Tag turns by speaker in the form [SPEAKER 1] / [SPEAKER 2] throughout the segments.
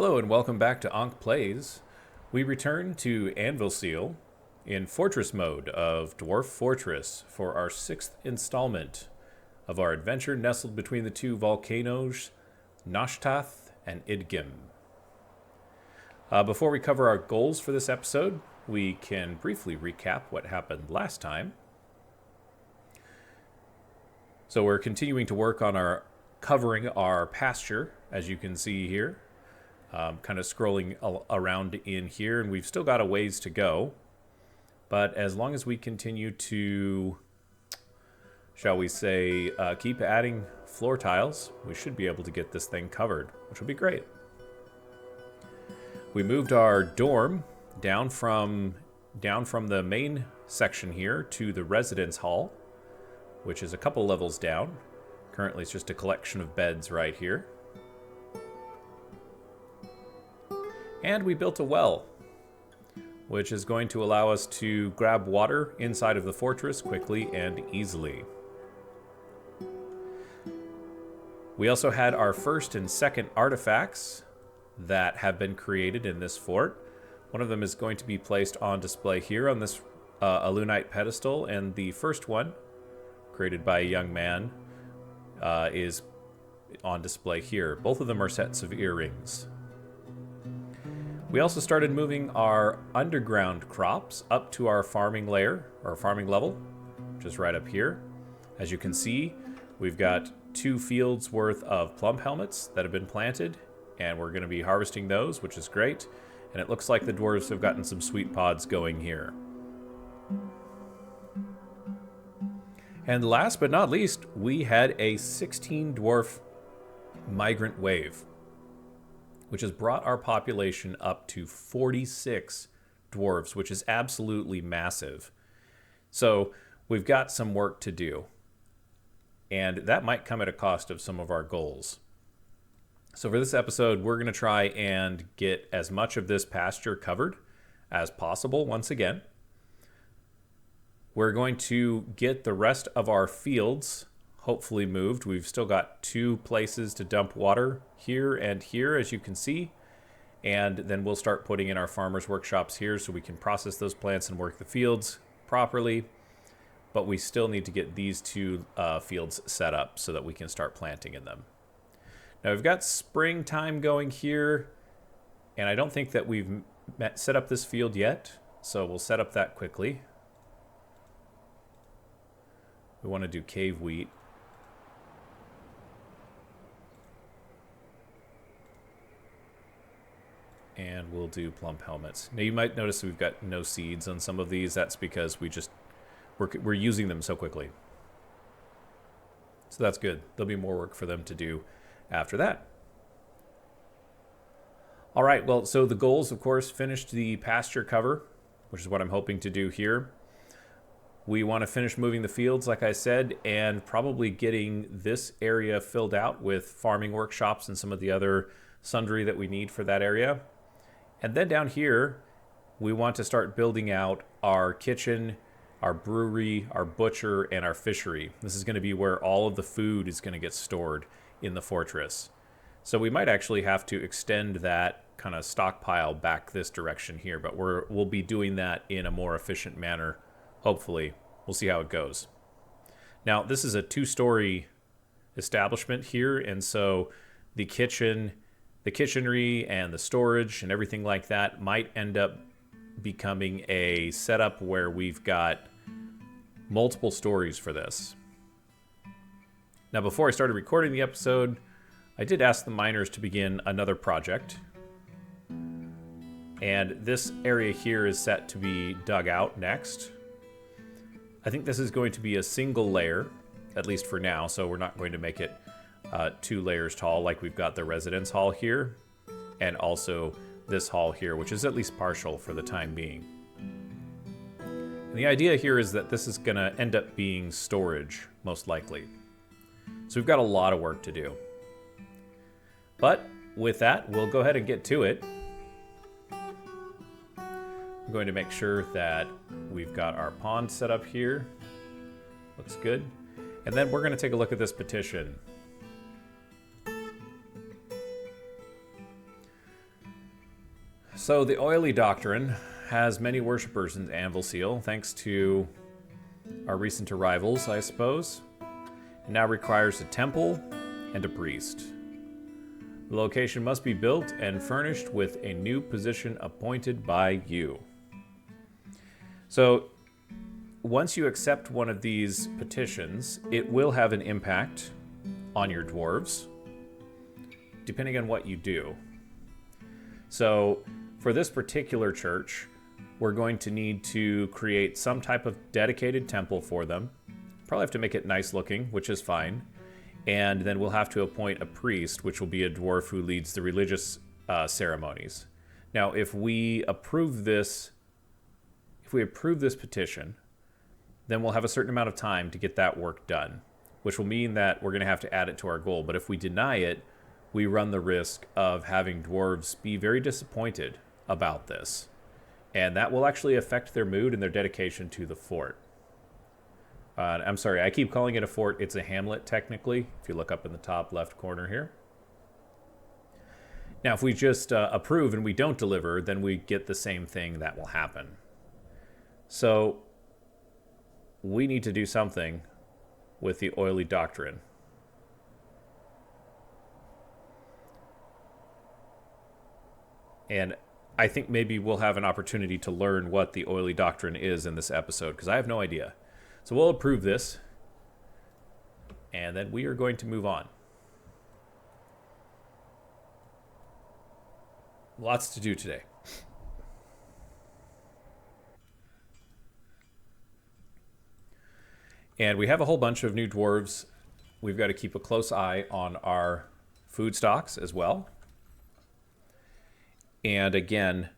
[SPEAKER 1] Hello and welcome back to Ankh Plays. We return to Anvilseal in Fortress mode of Dwarf Fortress for our 6th installment of our adventure nestled between the two volcanoes, Nashtath and Idgim. Before we cover our goals for this episode, we can briefly recap what happened last time. So we're continuing to work on covering our pasture, as you can see here. Kind of scrolling around in here, and we've still got a ways to go. But as long as we continue to, shall we say, keep adding floor tiles, we should be able to get this thing covered, which will be great. We moved our dorm down from the main section here to the residence hall, which is a couple levels down. Currently, it's just a collection of beds right here. And we built a well, which is going to allow us to grab water inside of the fortress quickly and easily. We also had our first and second artifacts that have been created in this fort. One of them is going to be placed on display here on this Alunite pedestal, and the first one, created by a young man, is on display here. Both of them are sets of earrings. We also started moving our underground crops up to our farming layer, or farming level, which is right up here. As you can see, we've got 2 fields worth of plum helmets that have been planted, and we're going to be harvesting those, which is great. And it looks like the dwarves have gotten some sweet pods going here. And last but not least, we had a 16 dwarf migrant wave, which has brought our population up to 46 dwarves, which is absolutely massive. So we've got some work to do, and that might come at a cost of some of our goals. So for this episode, we're going to try and get as much of this pasture covered as possible once again. We're going to get the rest of our fields hopefully moved. We've still got 2 places to dump water here and here, as you can see. And then we'll start putting in our farmers' workshops here so we can process those plants and work the fields properly. But we still need to get these 2 fields set up so that we can start planting in them. Now we've got springtime going here, and I don't think that we've set up this field yet, so we'll set up that quickly. We want to do cave wheat. And we'll do plum helmets. Now you might notice we've got no seeds on some of these. That's because we're using them so quickly. So that's good. There'll be more work for them to do after that. All right, well, so the goals, of course, finished the pasture cover, which is what I'm hoping to do here. We want to finish moving the fields, like I said, and probably getting this area filled out with farming workshops and some of the other sundry that we need for that area. And then down here, we want to start building out our kitchen, our brewery, our butcher, and our fishery. This is going to be where all of the food is going to get stored in the fortress. So we might actually have to extend that kind of stockpile back this direction here, but we'll be doing that in a more efficient manner, hopefully. We'll see how it goes. Now, this is a 2-story establishment here, and so the kitchenery and the storage and everything like that might end up becoming a setup where we've got multiple stories for this. Now, before I started recording the episode, I did ask the miners to begin another project. And this area here is set to be dug out next. I think this is going to be a single layer, at least for now, so we're not going to make it 2 layers tall like we've got the residence hall here, and also this hall here, which is at least partial for the time being. And the idea here is that this is going to end up being storage, most likely. So we've got a lot of work to do. But with that, we'll go ahead and get to it. I'm going to make sure that we've got our pond set up here. Looks good. And then we're going to take a look at this petition. So the oily doctrine has many worshippers in Anvilseal, thanks to our recent arrivals, I suppose. It now requires a temple and a priest. The location must be built and furnished with a new position appointed by you. So once you accept one of these petitions, it will have an impact on your dwarves, depending on what you do. So for this particular church, we're going to need to create some type of dedicated temple for them. Probably have to make it nice looking, which is fine. And then we'll have to appoint a priest, which will be a dwarf who leads the religious ceremonies. Now, if we approve this petition, then we'll have a certain amount of time to get that work done, which will mean that we're going to have to add it to our goal. But if we deny it, we run the risk of having dwarves be very disappointed about this. And that will actually affect their mood and their dedication to the fort. I'm sorry, I keep calling it a fort. It's a hamlet, technically, if you look up in the top left corner here. Now, if we just approve and we don't deliver, then we get the same thing that will happen. So we need to do something with the oily doctrine. And I think maybe we'll have an opportunity to learn what the oily doctrine is in this episode, because I have no idea. So we'll approve this, and then we are going to move on. Lots to do today. And we have a whole bunch of new dwarves. We've got to keep a close eye on our food stocks as well. And again,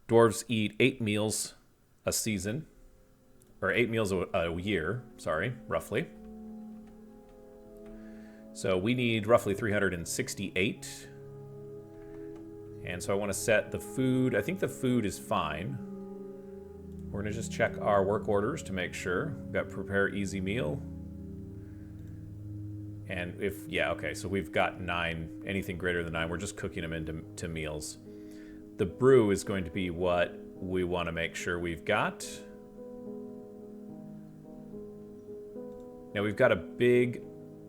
[SPEAKER 1] dwarves eat 8 meals a season, or 8 meals a year, sorry, roughly. So we need roughly 368. And so I want to set the food. I think the food is fine. We're going to just check our work orders to make sure. We've got prepare easy meal. And okay, so we've got 9, anything greater than 9, we're just cooking them into meals. The brew is going to be what we want to make sure we've got. Now we've got a big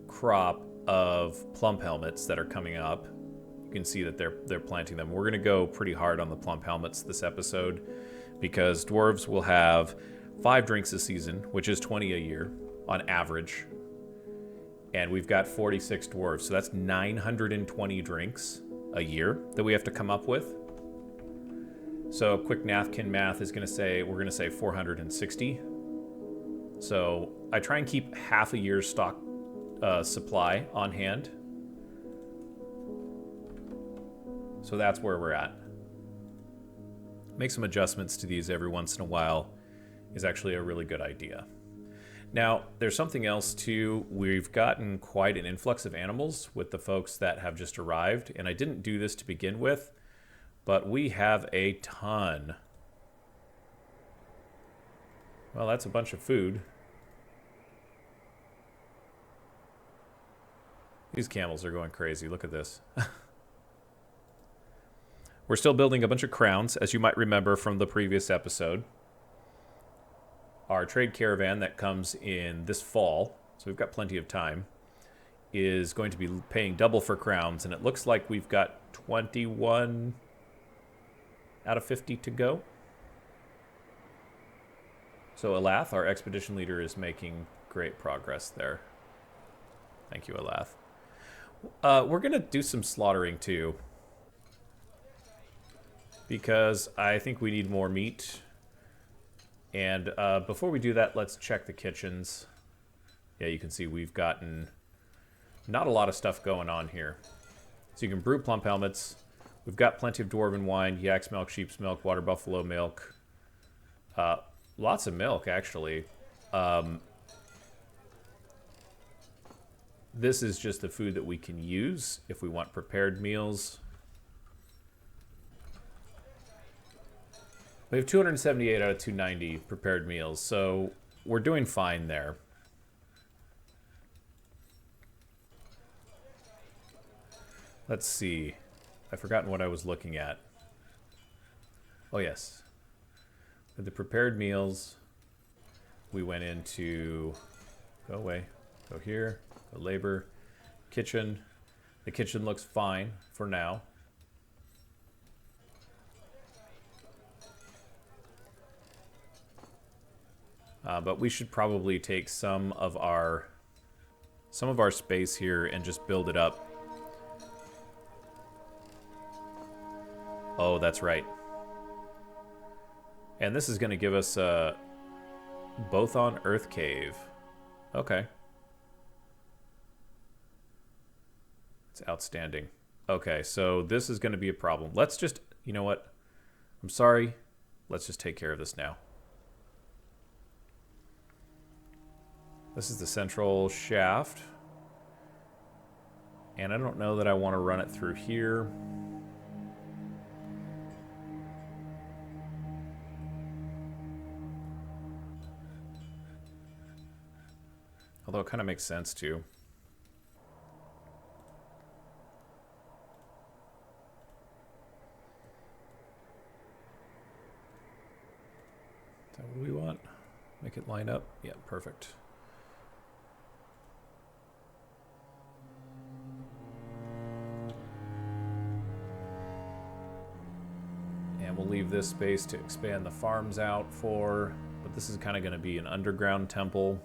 [SPEAKER 1] crop of plump helmets that are coming up. You can see that they're planting them. We're going to go pretty hard on the plump helmets this episode because dwarves will have 5 drinks a season, which is 20 a year on average. And we've got 46 dwarves, so that's 920 drinks a year that we have to come up with. So quick napkin math is going to say, we're going to say 460. So I try and keep half a year's stock supply on hand. So that's where we're at. Make some adjustments to these every once in a while is actually a really good idea. Now, there's something else too. We've gotten quite an influx of animals with the folks that have just arrived, and I didn't do this to begin with, but we have a ton. Well, that's a bunch of food. These camels are going crazy. Look at this. We're still building a bunch of crowns, as you might remember from the previous episode. Our trade caravan that comes in this fall, so we've got plenty of time, is going to be paying double for crowns, and it looks like we've got 21 out of 50 to go. So Elath, our expedition leader, is making great progress there. Thank you, Elath. We're going to do some slaughtering too, because I think we need more meat. And before we do that, let's check the kitchens. Yeah, you can see we've gotten not a lot of stuff going on here. So you can brew plump helmets. We've got plenty of dwarven wine, yak's milk, sheep's milk, water buffalo milk. Lots of milk, actually. This is just the food that we can use if we want prepared meals. We have 278 out of 290 prepared meals, so we're doing fine there. Let's see. I've forgotten what I was looking at. Oh, yes. With the prepared meals, we went into... Go away. Go here. Go labor. Kitchen. The kitchen looks fine for now. But we should probably take some of our space here and just build it up. Oh, that's right. And this is going to give us both on Earth Cave. Okay. It's outstanding. Okay, so this is going to be a problem. Let's just, you know what? I'm sorry. Let's just take care of this now. This is the central shaft. And I don't know that I want to run it through here. Although it kind of makes sense too. Is that what we want? Make it line up? Yeah, perfect. And we'll leave this space to expand the farms out for, but this is kind of going to be an underground temple.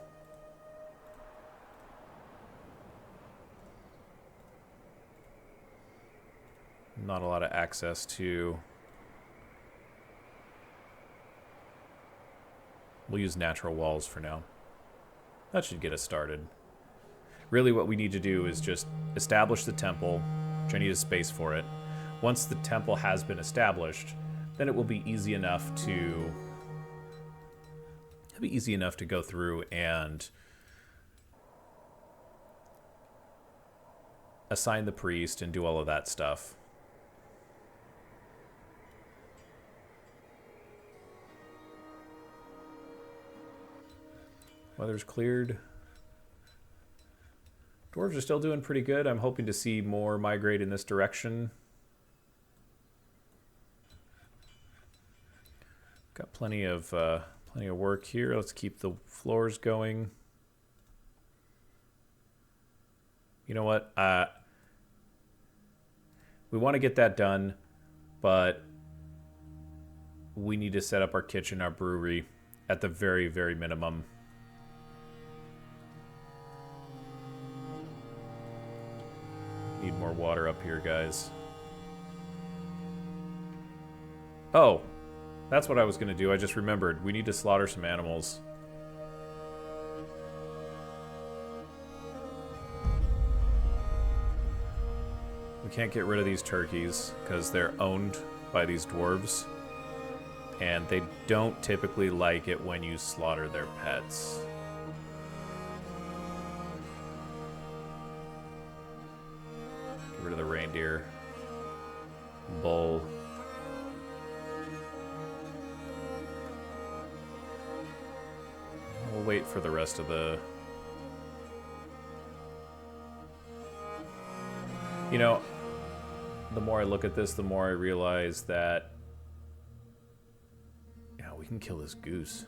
[SPEAKER 1] Not a lot of access to... We'll use natural walls for now. That should get us started. Really what we need to do is just establish the temple, which I need a space for it. Once the temple has been established, then it will be easy enough to... It'll be easy enough to go through and assign the priest and do all of that stuff. Weather's cleared. Dwarves are still doing pretty good. I'm hoping to see more migrate in this direction. Got plenty of work here. Let's keep the floors going. You know what? We want to get that done, but we need to set up our kitchen, our brewery, at the very, very minimum. Need more water up here, guys. Oh, that's what I was going to do. I just remembered. We need to slaughter some animals. We can't get rid of these turkeys because they're owned by these dwarves. And they don't typically like it when you slaughter their pets. Get rid of the reindeer. Bull. We'll wait for the rest of the... You know, the more I look at this, the more I realize that... Yeah, we can kill this goose.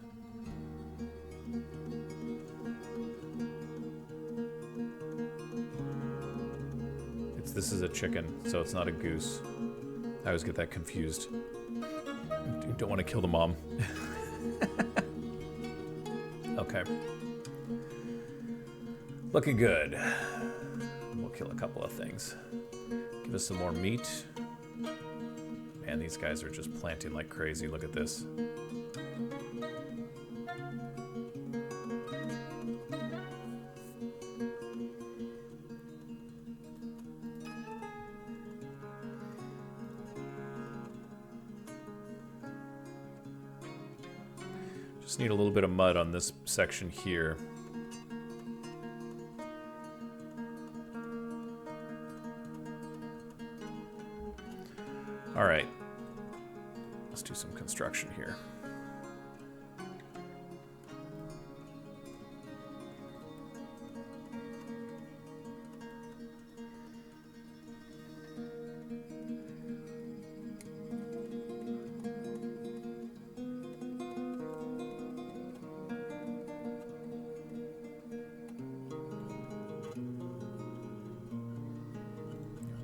[SPEAKER 1] This is a chicken, so it's not a goose. I always get that confused. Don't want to kill the mom. Okay. Looking good. We'll kill a couple of things. Give us some more meat. Man, these guys are just planting like crazy. Look at this. Just need a little bit of mud on this section here. All right. Let's do some construction here.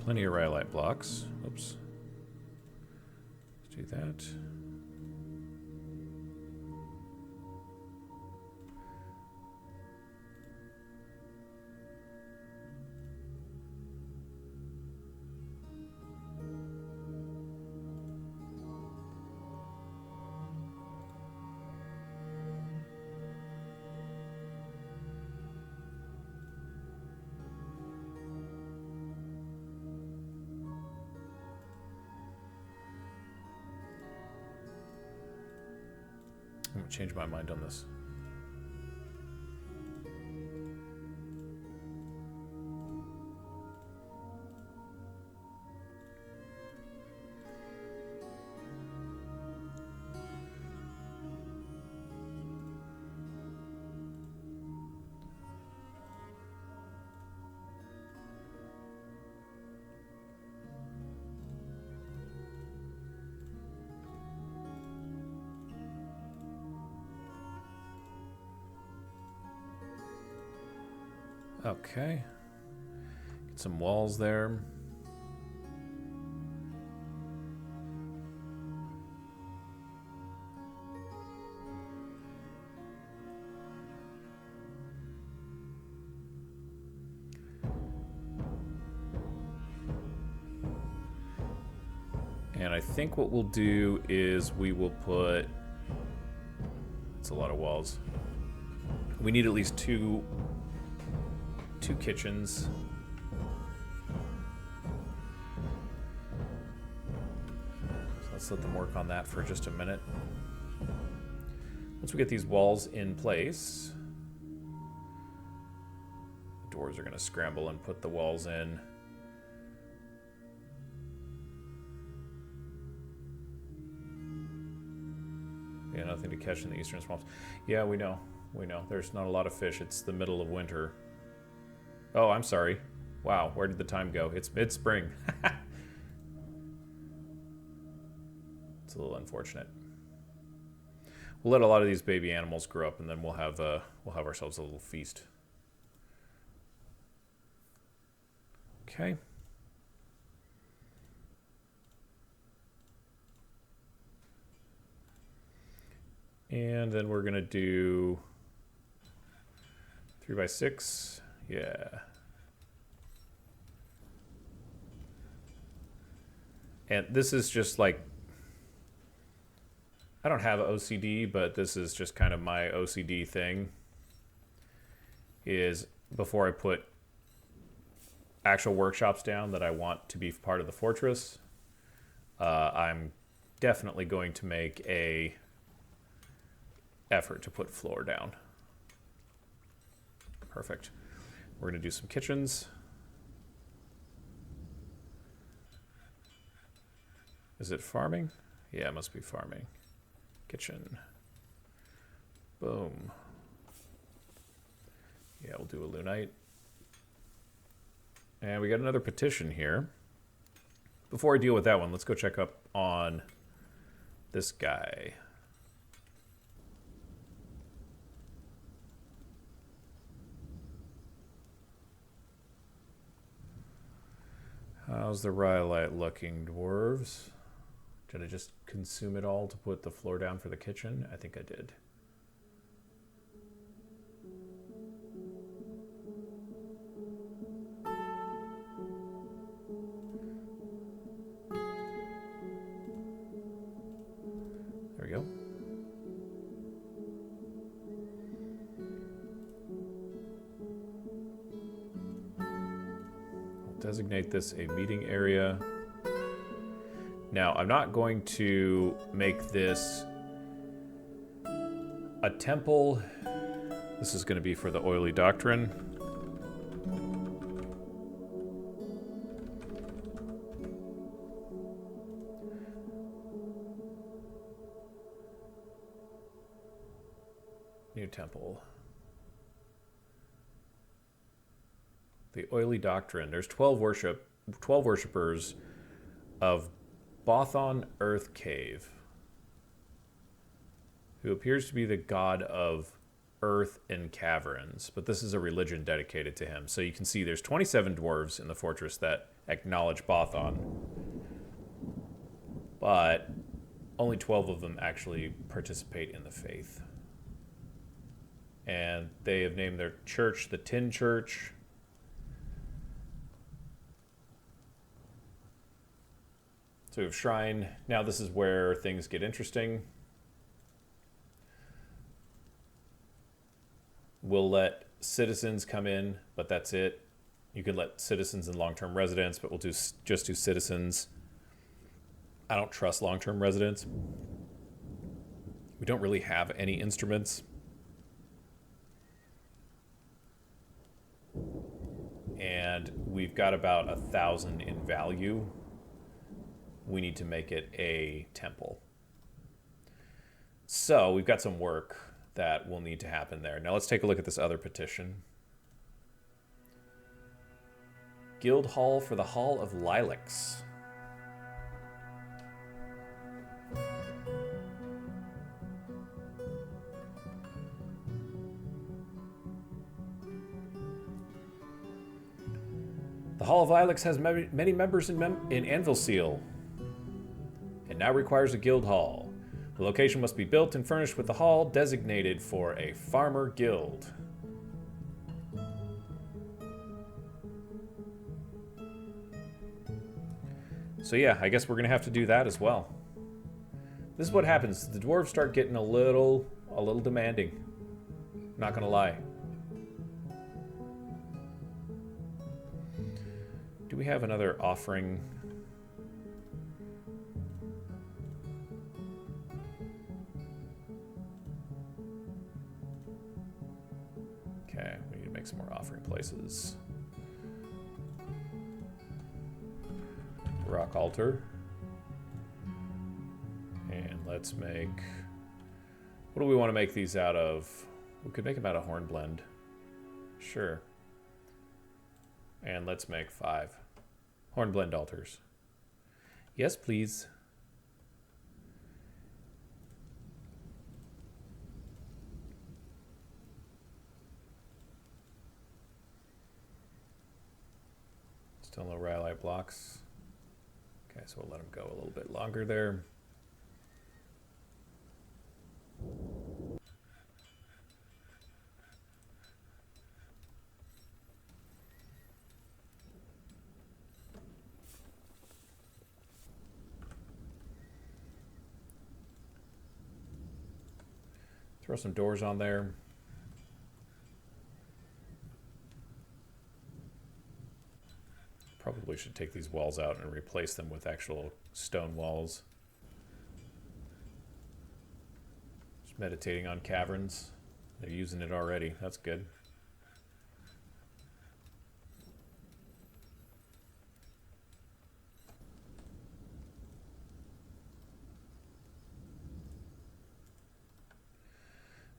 [SPEAKER 1] Plenty of rhyolite blocks. Oops. Let's do that. I'm going to change my mind on this. Okay. Get some walls there. And I think what we'll do is we will put... It's a lot of walls. We need at least two kitchens. So let's let them work on that for just a minute. Once we get these walls in place, the dwarves are going to scramble and put the walls in. Yeah, nothing to catch in the eastern swamps. Yeah, we know. We know. There's not a lot of fish. It's the middle of winter. Oh, I'm sorry. Wow, where did the time go? It's mid-spring. It's a little unfortunate. We'll let a lot of these baby animals grow up, and then we'll have ourselves a little feast. Okay. And then we're gonna do 3x6. Yeah. And this is just like, I don't have OCD, but this is just kind of my OCD thing. Is before I put actual workshops down that I want to be part of the fortress, I'm definitely going to make a effort to put floor down. Perfect. We're going to do some kitchens. Is it farming? Yeah, it must be farming. Kitchen. Boom. Yeah, we'll do a lunite. And we got another petition here. Before I deal with that one, let's go check up on this guy. How's the rhyolite looking, dwarves? Did I just consume it all to put the floor down for the kitchen? I think I did. There we go. Designate this a meeting area. Now, I'm not going to make this a temple. This is going to be for the oily doctrine. New temple. The oily doctrine. There's 12 worshippers of Bothon Earth Cave, who appears to be the god of earth and caverns, but this is a religion dedicated to him. So you can see there's 27 dwarves in the fortress that acknowledge Bothon. But only 12 of them actually participate in the faith. And they have named their church the Tin Church. So we have Shrine. Now this is where things get interesting. We'll let citizens come in, but that's it. You can let citizens and long-term residents, but we'll just do citizens. I don't trust long-term residents. We don't really have any instruments. And we've got about 1,000 in value. We need to make it a temple. So we've got some work that will need to happen there. Now let's take a look at this other petition. Guild Hall for the Hall of Lilacs. The Hall of Lilacs has many members in Anvilseal, and now requires a guild hall. The location must be built and furnished with the hall designated for a farmer guild. So yeah, I guess we're going to have to do that as well. This is what happens. The dwarves start getting a little demanding. Not going to lie. Do we have another offering? Okay, we need to make some more offering places. Rock altar. And let's make... What do we want to make these out of? We could make them out of hornblende. Sure. And let's make 5 hornblende altars. Yes, please. Still no rhyolite blocks. Okay, so we'll let them go a little bit longer there. Throw some doors on there. Probably should take these walls out and replace them with actual stone walls. Just meditating on caverns. They're using it already. That's good.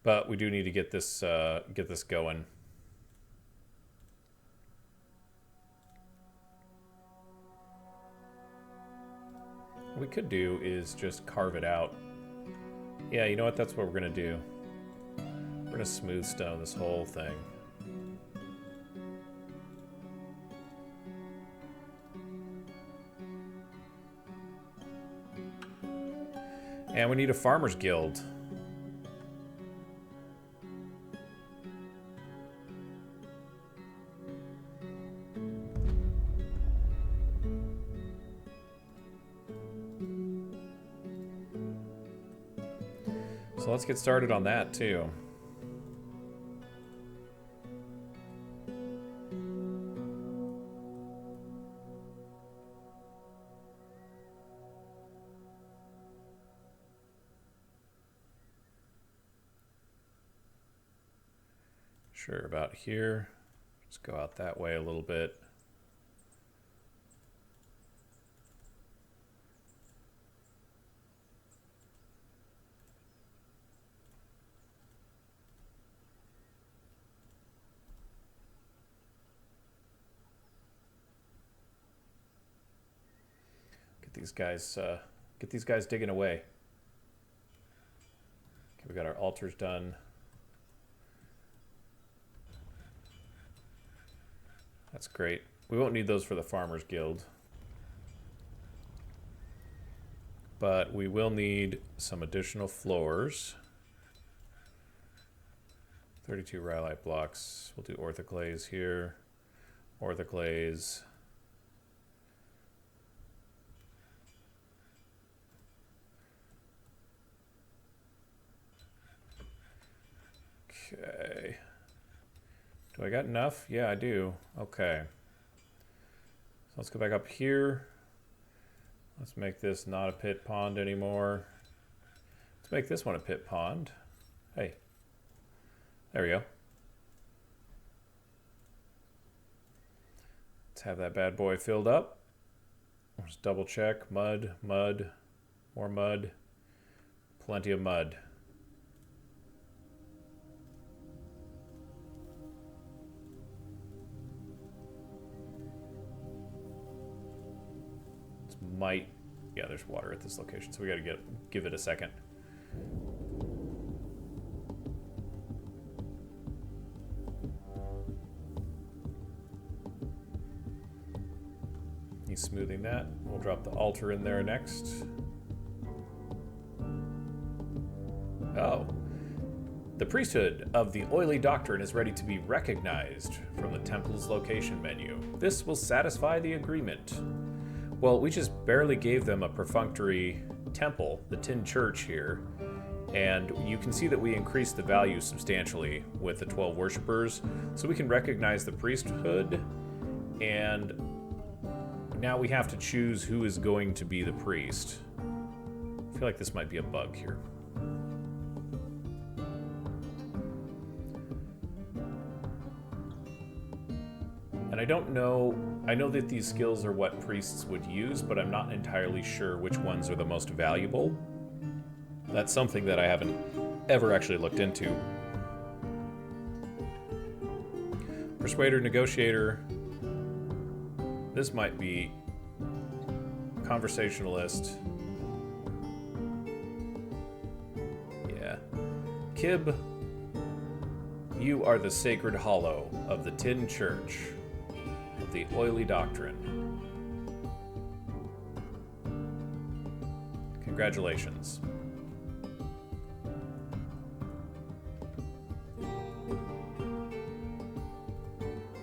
[SPEAKER 1] But we do need to get this going. What we could do is just carve it out. Yeah, you know what? That's what we're gonna do. We're gonna smooth stone this whole thing. And we need a farmer's guild. So let's get started on that too. Sure, about here. Just go out that way a little bit. Get these guys digging away. Okay, we got our altars done. That's great. We won't need those for the Farmers Guild. But we will need some additional floors. 32 rhyolite blocks. We'll do orthoclase here. Orthoclase. Okay. Do I got enough? Yeah, I do. Okay. So let's go back up here. Let's make this not a pit pond anymore. Let's make this one a pit pond. Hey. There we go. Let's have that bad boy filled up. Let's double check. Mud, mud, more mud. Plenty of mud. Yeah, there's water at this location, so we got to give it a second. He's smoothing that. We'll drop the altar in there next. Oh. The priesthood of the oily doctrine is ready to be recognized from the temple's location menu. This will satisfy the agreement. Well, we just barely gave them a perfunctory temple, the tin church here, and you can see that we increased the value substantially with the 12 worshippers, so we can recognize the priesthood, and now we have to choose who is going to be the priest. I feel like this might be a bug here. And I don't know, I know that these skills are what priests would use, but I'm not entirely sure which ones are the most valuable. That's something that I haven't ever actually looked into. Persuader, negotiator. This might be conversationalist. Yeah. Kib, you are the sacred hollow of the tin church. The oily doctrine. Congratulations.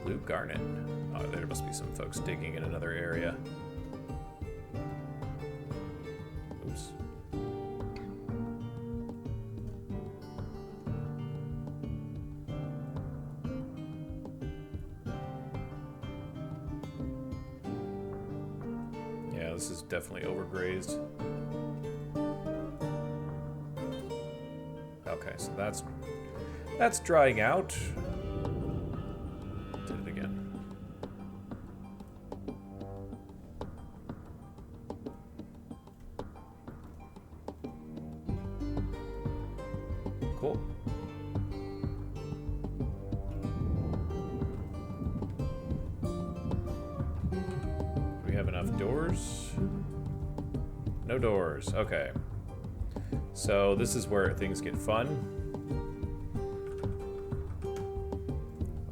[SPEAKER 1] Blue garnet. Oh, there must be some folks digging in another area. Oops. This is definitely overgrazed. Okay, so that's drying out. Did it again. Cool. We have enough doors. No doors. Okay. So this is where things get fun.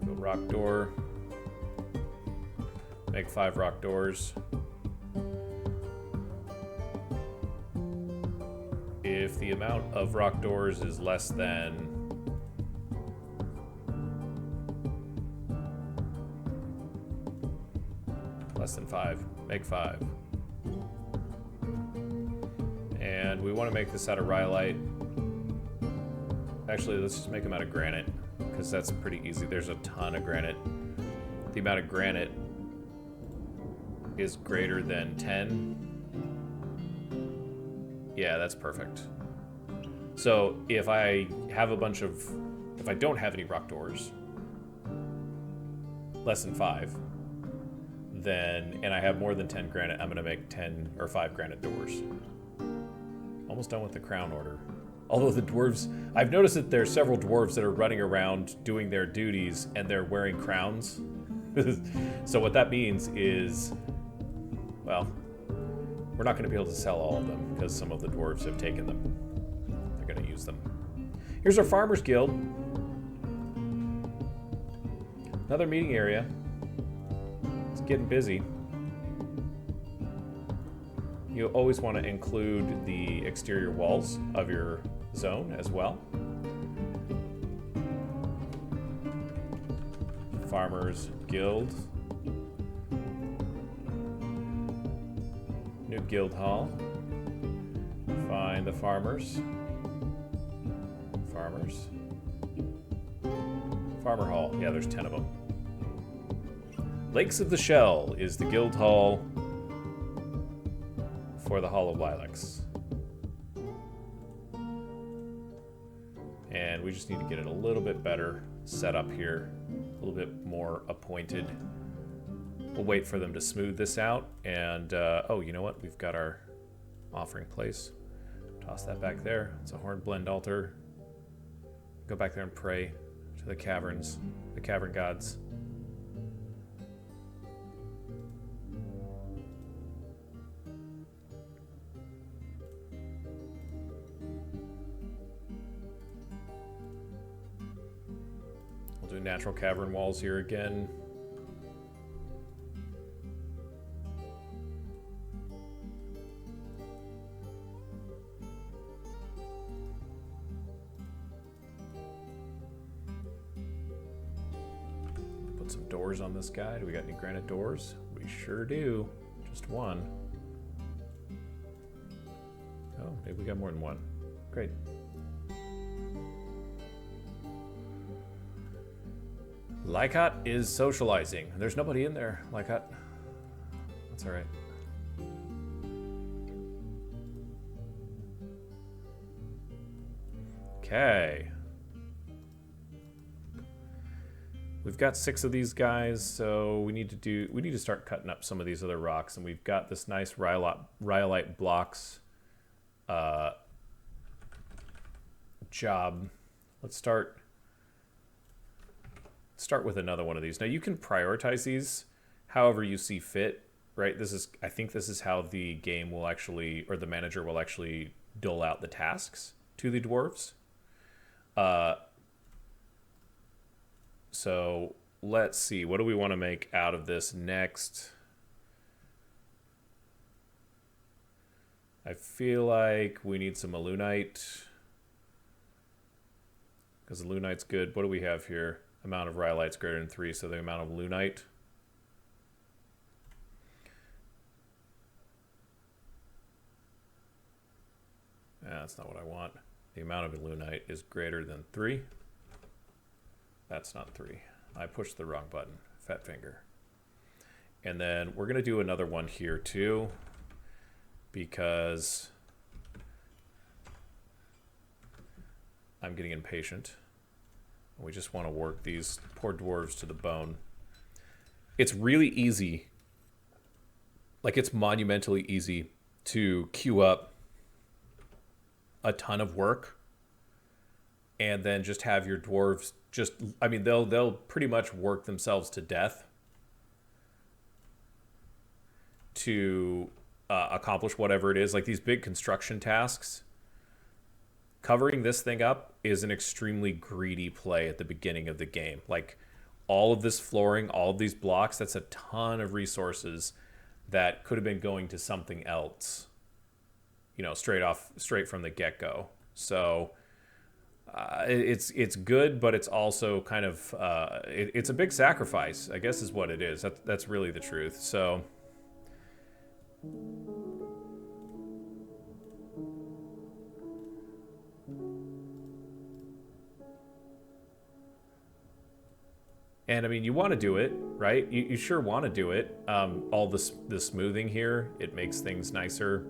[SPEAKER 1] Go rock door. Make 5 rock doors. If the amount of rock doors is less than less than 5, make 5. And we want to make this out of rhyolite. Actually, let's just make them out of granite, because that's pretty easy. There's a ton of granite. The amount of granite is greater than 10. Yeah, that's perfect. So if I have if I don't have any rock doors, less than 5, then, and I have more than 10 granite, I'm going to make 10 or 5 granite doors. Almost done with the crown order. Although the dwarves, I've noticed that there are several dwarves that are running around doing their duties and they're wearing crowns. So what that means is, well, we're not going to be able to sell all of them because some of the dwarves have taken them. They're going to use them. Here's our Farmers Guild. Another meeting area. Let's getting busy. You always want to include the exterior walls of your zone as well. Farmers Guild. New guild hall. Find the farmers. Farmers. Farmer hall. Yeah, there's 10 of them. Lakes of the Shell is the guild hall for the Hall of Lilacs. And we just need to get it a little bit better set up here. A little bit more appointed. We'll wait for them to smooth this out. And, oh, you know what? We've got our offering place. Toss that back there. It's a hornblende altar. Go back there and pray to the caverns, the cavern gods. We'll do natural cavern walls here again. Some doors on this guy. Do we got any granite doors? We sure do. Just one. Oh, maybe we got more than one. Great. Lycott is socializing. There's nobody in there, Lycott. That's all right. Okay. We've got 6 of these guys, so we need to start cutting up some of these other rocks, and we've got this nice rhyolite blocks job. Let's start with another one of these. Now you can prioritize these however you see fit, right? I think this is how the game will actually, or the manager will actually dole out the tasks to the dwarves. So let's see, what do we want to make out of this next? I feel like we need some alunite, because the lunite's good. What do we have here? Amount of rhyolite's greater than 3, so the amount of lunite. That's not what I want. The amount of lunite is greater than 3. That's not 3. I pushed the wrong button. Fat finger. And then we're going to do another one here too, because I'm getting impatient. We just want to work these poor dwarves to the bone. It's really easy. Like, it's monumentally easy to queue up a ton of work and then just have your dwarves just, I mean, they'll pretty much work themselves to death to accomplish whatever it is. Like, these big construction tasks, covering this thing up is an extremely greedy play at the beginning of the game. Like, all of this flooring, all of these blocks, that's a ton of resources that could have been going to something else, you know, straight from the get-go. So it's good, but it's also kind of it's a big sacrifice, I guess, is what it is. That's really the truth. So and I mean, you want to do it, right? You sure want to do it. All the smoothing here, it makes things nicer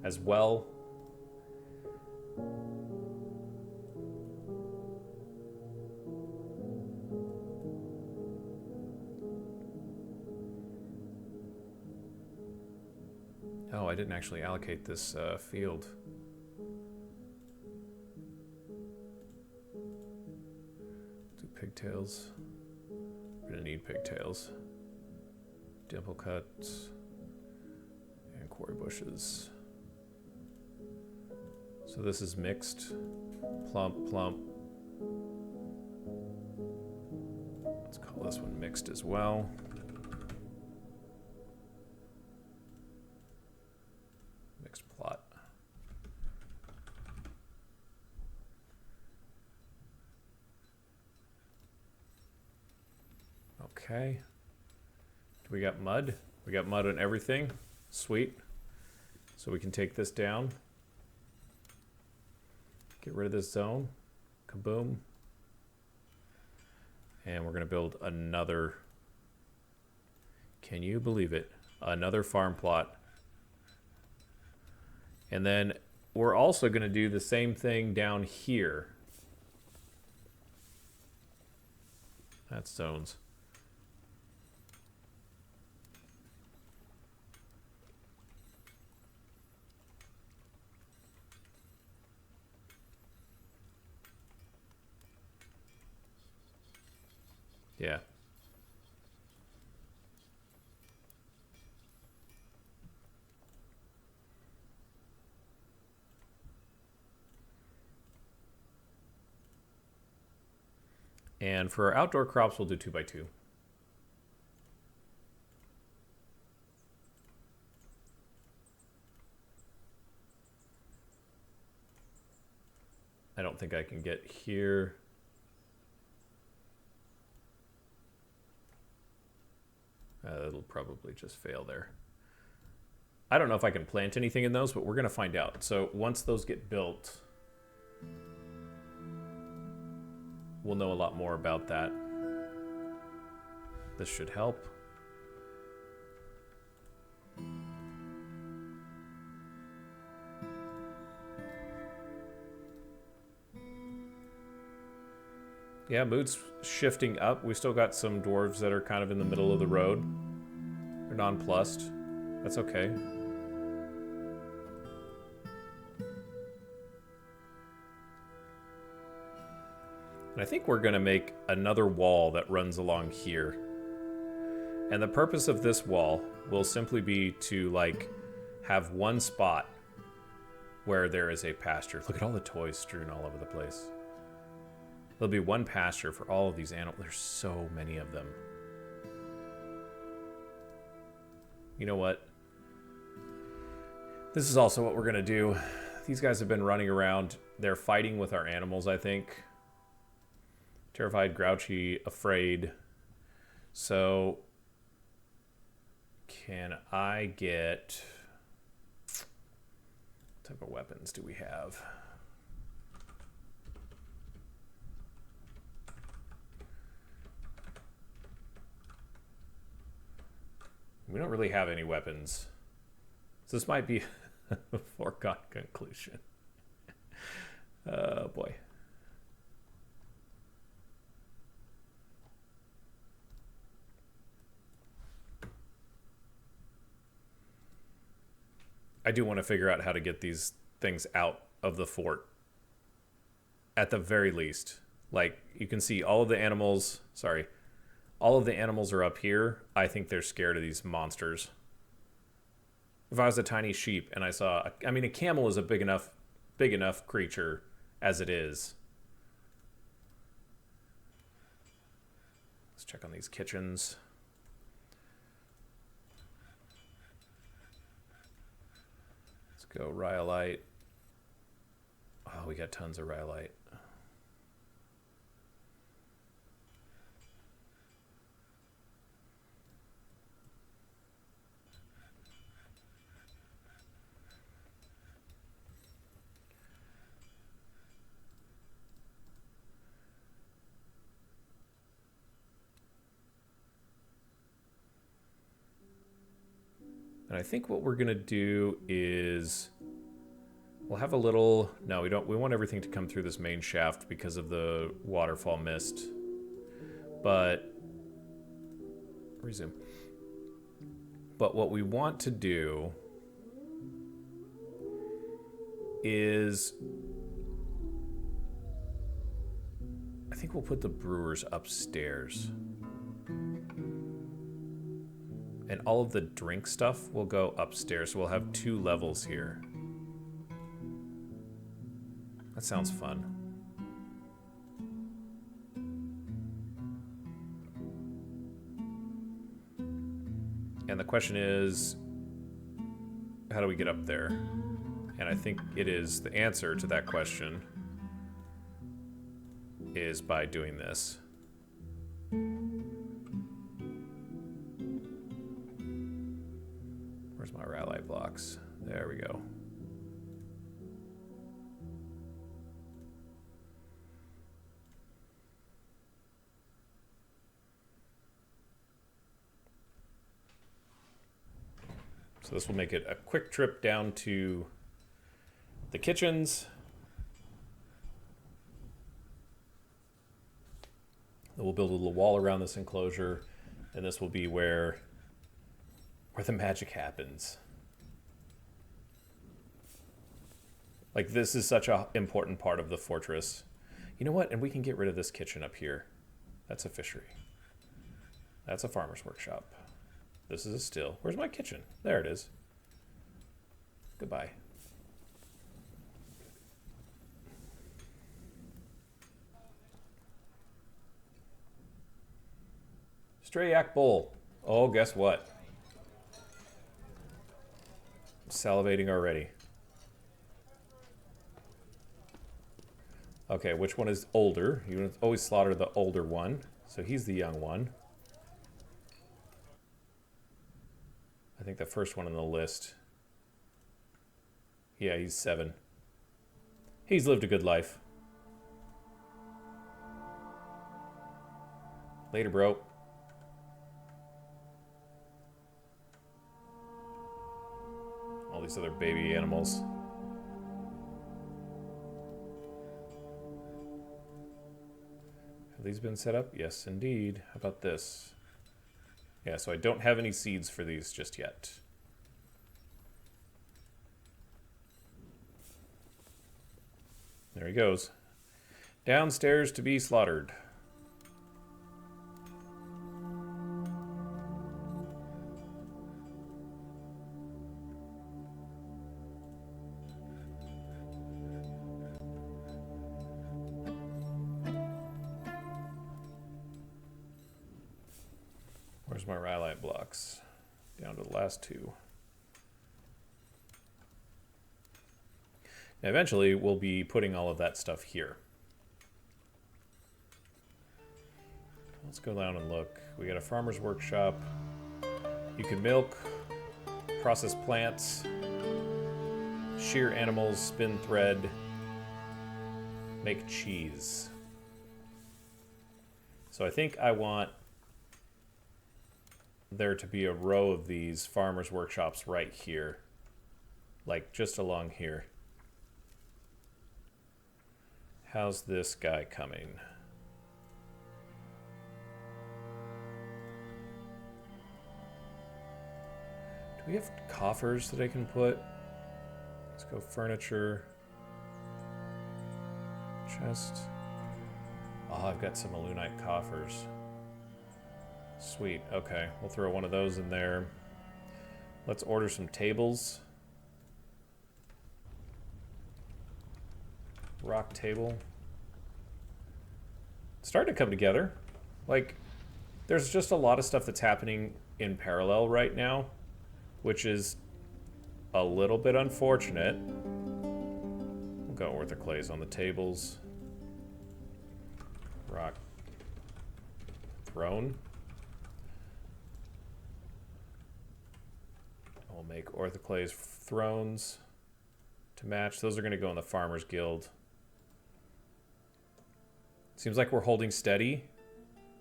[SPEAKER 1] as well. Oh, I didn't actually allocate this field. Do pigtails. We're gonna need pigtails. Dimple cuts. And quarry bushes. So this is mixed. Plump, plump. Let's call this one mixed as well. Okay. Do we got mud? We got mud on everything. Sweet. So we can take this down. Get rid of this zone. Kaboom. And we're going to build another... Can you believe it? Another farm plot. And then we're also going to do the same thing down here. That's zones. Yeah. And for our outdoor crops, we'll do 2x2. I don't think I can get here. It'll probably just fail there. I don't know if I can plant anything in those, but we're going to find out. So once those get built, we'll know a lot more about that. This should help. Yeah, mood's shifting up. We still got some dwarves that are kind of in the middle of the road. They're nonplussed. That's okay. And I think we're going to make another wall that runs along here. And the purpose of this wall will simply be to, like, have one spot where there is a pasture. Look at all the toys strewn all over the place. There'll be one pasture for all of these animals. There's so many of them. You know what? This is also what we're going to do. These guys have been running around. They're fighting with our animals, I think. Terrified, grouchy, afraid. So, can I get... What type of weapons do we have? We don't really have any weapons. So this might be a foregone conclusion. Oh boy. I do want to figure out how to get these things out of the fort. At the very least. Like, you can see all of the animals... Sorry. All of the animals are up here. I think they're scared of these monsters. If I was a tiny sheep and I saw... I mean, a camel is a big enough creature as it is. Let's check on these kitchens. Let's go rhyolite. Oh, we got tons of rhyolite. And I think what we're going to do is we'll have a little... No, we don't. We want everything to come through this main shaft because of the waterfall mist. But... Resume. But what we want to do is... I think we'll put the brewers upstairs. And all of the drink stuff will go upstairs. So we'll have 2 levels here. That sounds fun. And the question is, how do we get up there? And I think it is the answer to that question is by doing this. Where's my rally blocks? There we go. So this will make it a quick trip down to the kitchens. Then we'll build a little wall around this enclosure, and this will be where the magic happens. Like, this is such an important part of the fortress. You know what? And we can get rid of this kitchen up here. That's a fishery. That's a farmer's workshop. This is a still. Where's my kitchen? There it is. Goodbye. Stray yak bowl. Oh, guess what? I'm salivating already. Okay, which one is older? You always slaughter the older one, so he's the young one. I think the first one on the list. Yeah, he's 7. He's lived a good life. Later, bro. All these other baby animals. Have these been set up? Yes, indeed. How about this? Yeah, so I don't have any seeds for these just yet. There he goes. Downstairs to be slaughtered. Where's my rhyolite blocks? Down to the last 2. Now eventually, we'll be putting all of that stuff here. Let's go down and look. We got a farmer's workshop. You can milk, process plants, shear animals, spin thread, make cheese. So I think I want there to be a row of these farmers workshops right here, like just along here. How's this guy coming? Do we have coffers that I can put? Let's go furniture, chest. Oh, I've got some alunite coffers. Sweet, okay. We'll throw one of those in there. Let's order some tables. Rock table. It's starting to come together. Like, there's just a lot of stuff that's happening in parallel right now, which is a little bit unfortunate. We'll go orthoclase on the tables. Rock throne. We'll make orthoclase thrones to match. Those are going to go in the Farmers Guild. Seems like we're holding steady.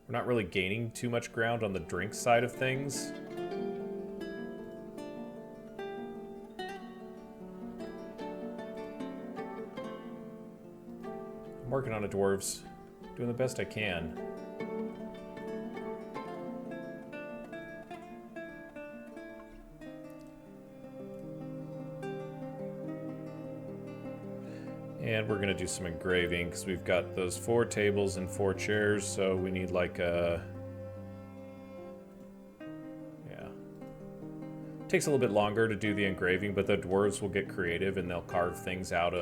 [SPEAKER 1] We're not really gaining too much ground on the drink side of things. I'm working on it, dwarves. Doing the best I can. And we're gonna do some engraving because we've got those 4 tables and 4 chairs, so we need like a... Yeah. Takes a little bit longer to do the engraving, but the dwarves will get creative and they'll carve things out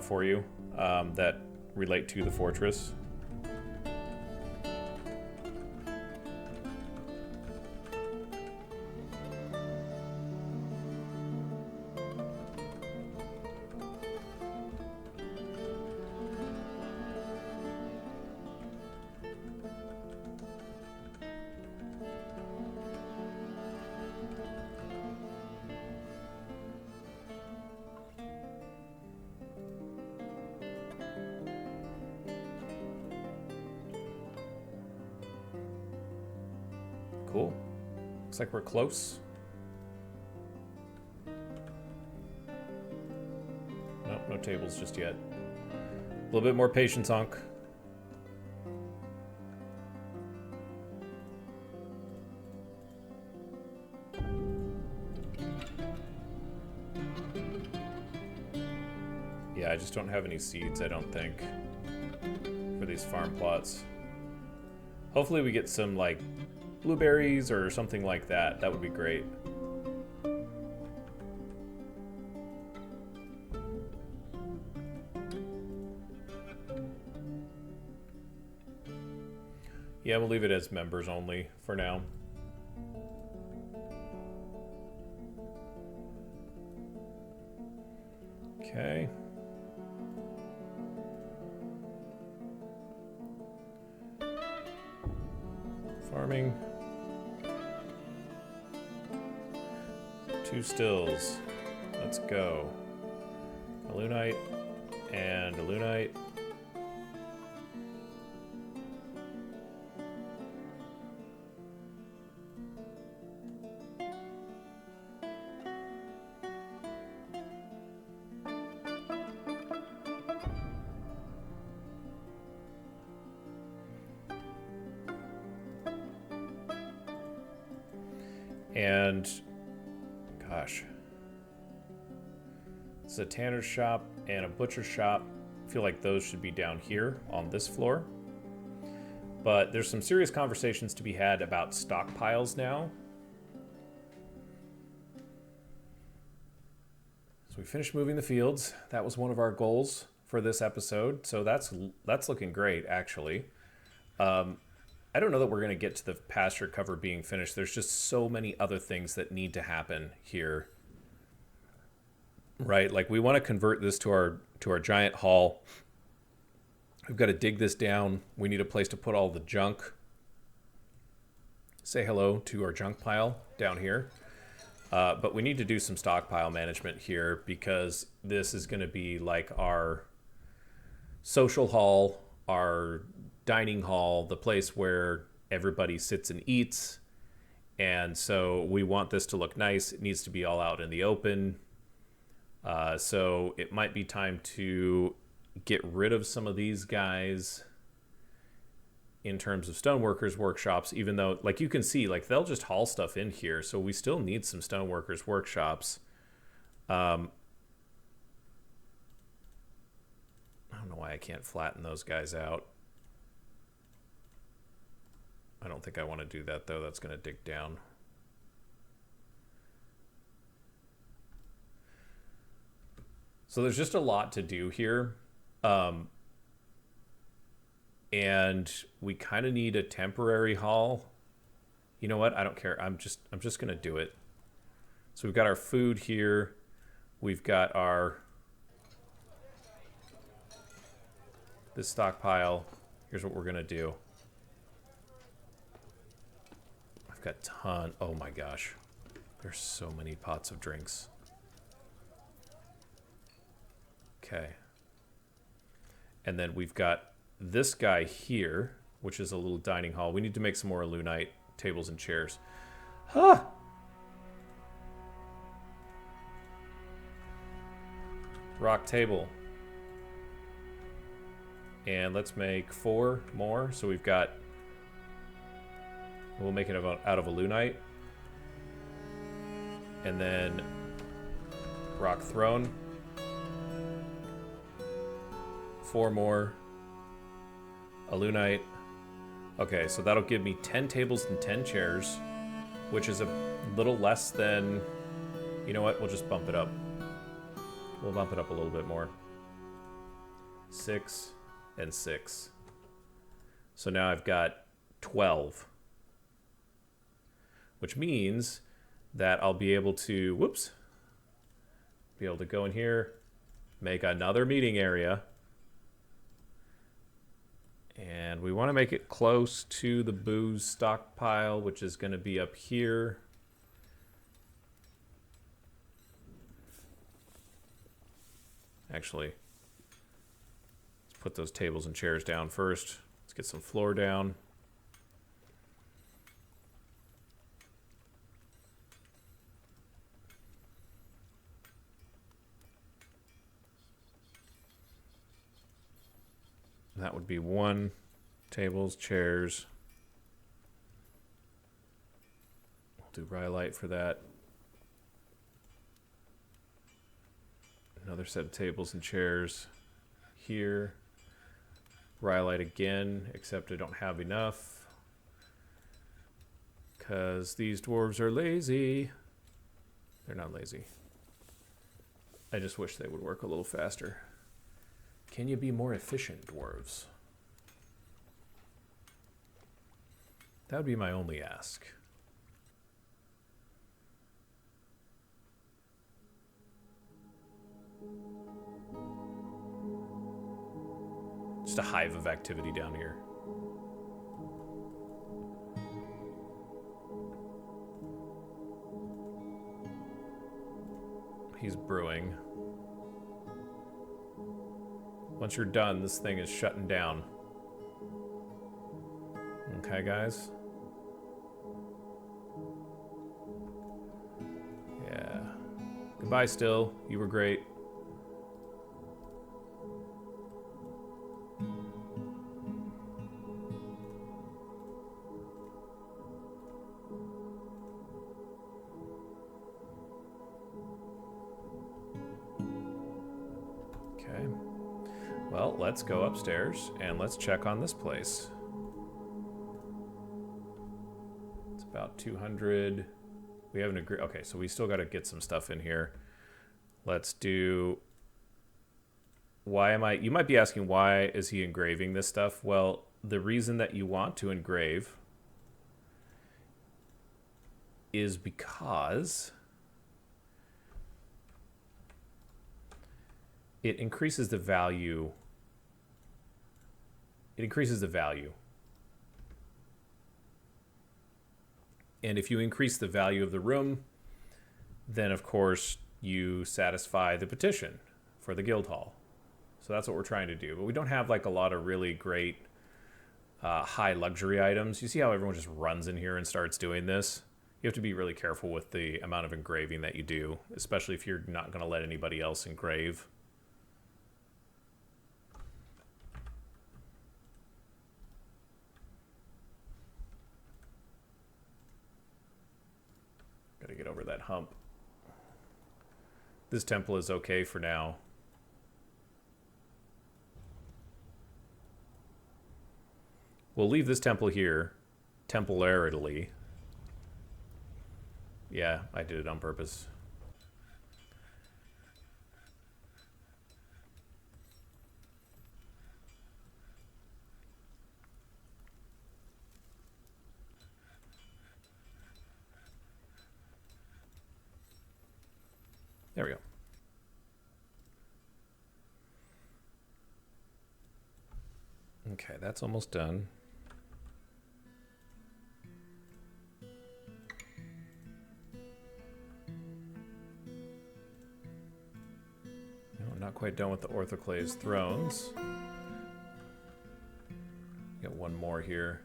[SPEAKER 1] for you that relate to the fortress. Cool. Looks like we're close. Nope, no tables just yet. A little bit more patience, Ankh. Yeah, I just don't have any seeds, I don't think, for these farm plots. Hopefully we get some, like, blueberries or something like that. That would be great. Yeah, we'll leave it as members only for now. Okay. Farming. 2 stills. Let's go. A lunite and a lunite. And, gosh, it's a tanner's shop and a butcher's shop. I feel like those should be down here on this floor. But there's some serious conversations to be had about stockpiles now. So we finished moving the fields. That was one of our goals for this episode. So that's looking great, actually. I don't know that we're going to get to the pasture cover being finished. There's just so many other things that need to happen here. Right? Like, we want to convert this to our giant hall. We've got to dig this down. We need a place to put all the junk. Say hello to our junk pile down here. But we need to do some stockpile management here, because this is going to be like our social hall, our dining hall, the place where everybody sits and eats. And so we want this to look nice. It needs to be all out in the open. So it might be time to get rid of some of these guys in terms of stoneworkers workshops, even though, like, you can see, like, they'll just haul stuff in here. So we still need some stoneworkers workshops. I don't know why I can't flatten those guys out. I don't think I want to do that, though. That's going to dig down. So there's just a lot to do here. And we kind of need a temporary hall. You know what? I don't care. I'm just going to do it. So we've got our food here. We've got this stockpile. Here's what we're going to do. I've got a ton. Oh my gosh. There's so many pots of drinks. Okay. And then we've got this guy here, which is a little dining hall. We need to make some more Lunite tables and chairs. Huh! Rock table. And let's make 4 more. So we've got... We'll make it out of a Lunite. And then rock throne. 4 more. A Lunite. Okay, so that'll give me 10 tables and 10 chairs, which is a little less than... You know what? We'll just bump it up. We'll bump it up a little bit more. 6 and 6. So now I've got 12. Which means that I'll be able to... Whoops. Be able to go in here, make another meeting area. And we want to make it close to the booze stockpile, which is going to be up here. Actually, let's put those tables and chairs down first. Let's get some floor down. would be 1. Tables, chairs. We'll do Rhyolite for that. Another set of tables and chairs here. Rhyolite again, except I don't have enough. Because these dwarves are lazy. They're not lazy. I just wish they would work a little faster. Can you be more efficient, dwarves? That would be my only ask. Just a hive of activity down here. He's brewing. Once you're done, this thing is shutting down. Okay, guys? Yeah. Goodbye, still. You were great. Okay. Well, let's go upstairs and let's check on this place. It's about 200. We haven't agreed. Okay, so we still got to get some stuff in here. Let's do... Why am I... You might be asking, why is he engraving this stuff? Well, the reason that you want to engrave is because it increases the value. It increases the value. And if you increase the value of the room, then of course you satisfy the petition for the guild hall. So that's what we're trying to do. But we don't have like a lot of really great high luxury items. You see how everyone just runs in here and starts doing this? You have to be really careful with the amount of engraving that you do, especially if you're not going to let anybody else engrave. Gotta get over that hump. This temple is okay for now. We'll leave this temple here, temporarily. Yeah, I did it on purpose. There we go. Okay, that's almost done. No, not quite done with the orthoclase thrones. Got one more here.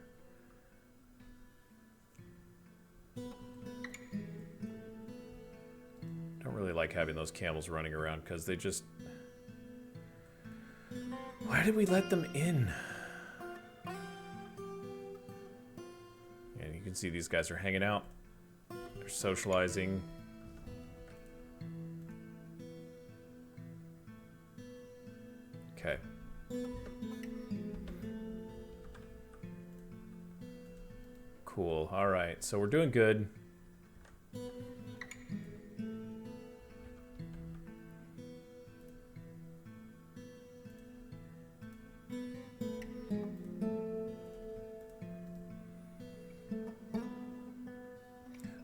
[SPEAKER 1] Don't really like having those camels running around because they just... Why did we let them in? And you can see these guys are hanging out. They're socializing. Okay. Cool. All right. So we're doing good.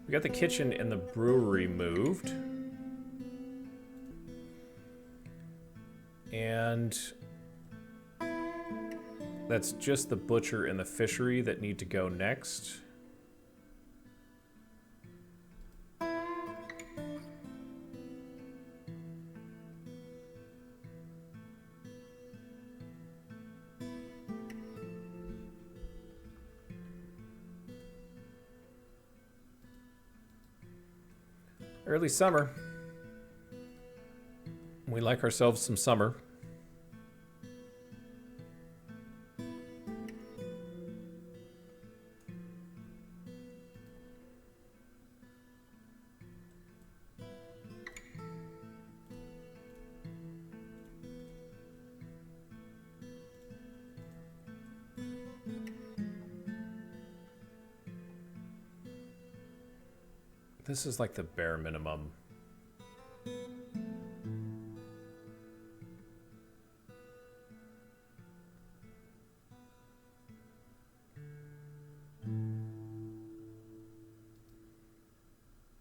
[SPEAKER 1] We got the kitchen and the brewery moved. And that's just the butcher and the fishery that need to go next. Early summer. We like ourselves some summer. This is like the bare minimum.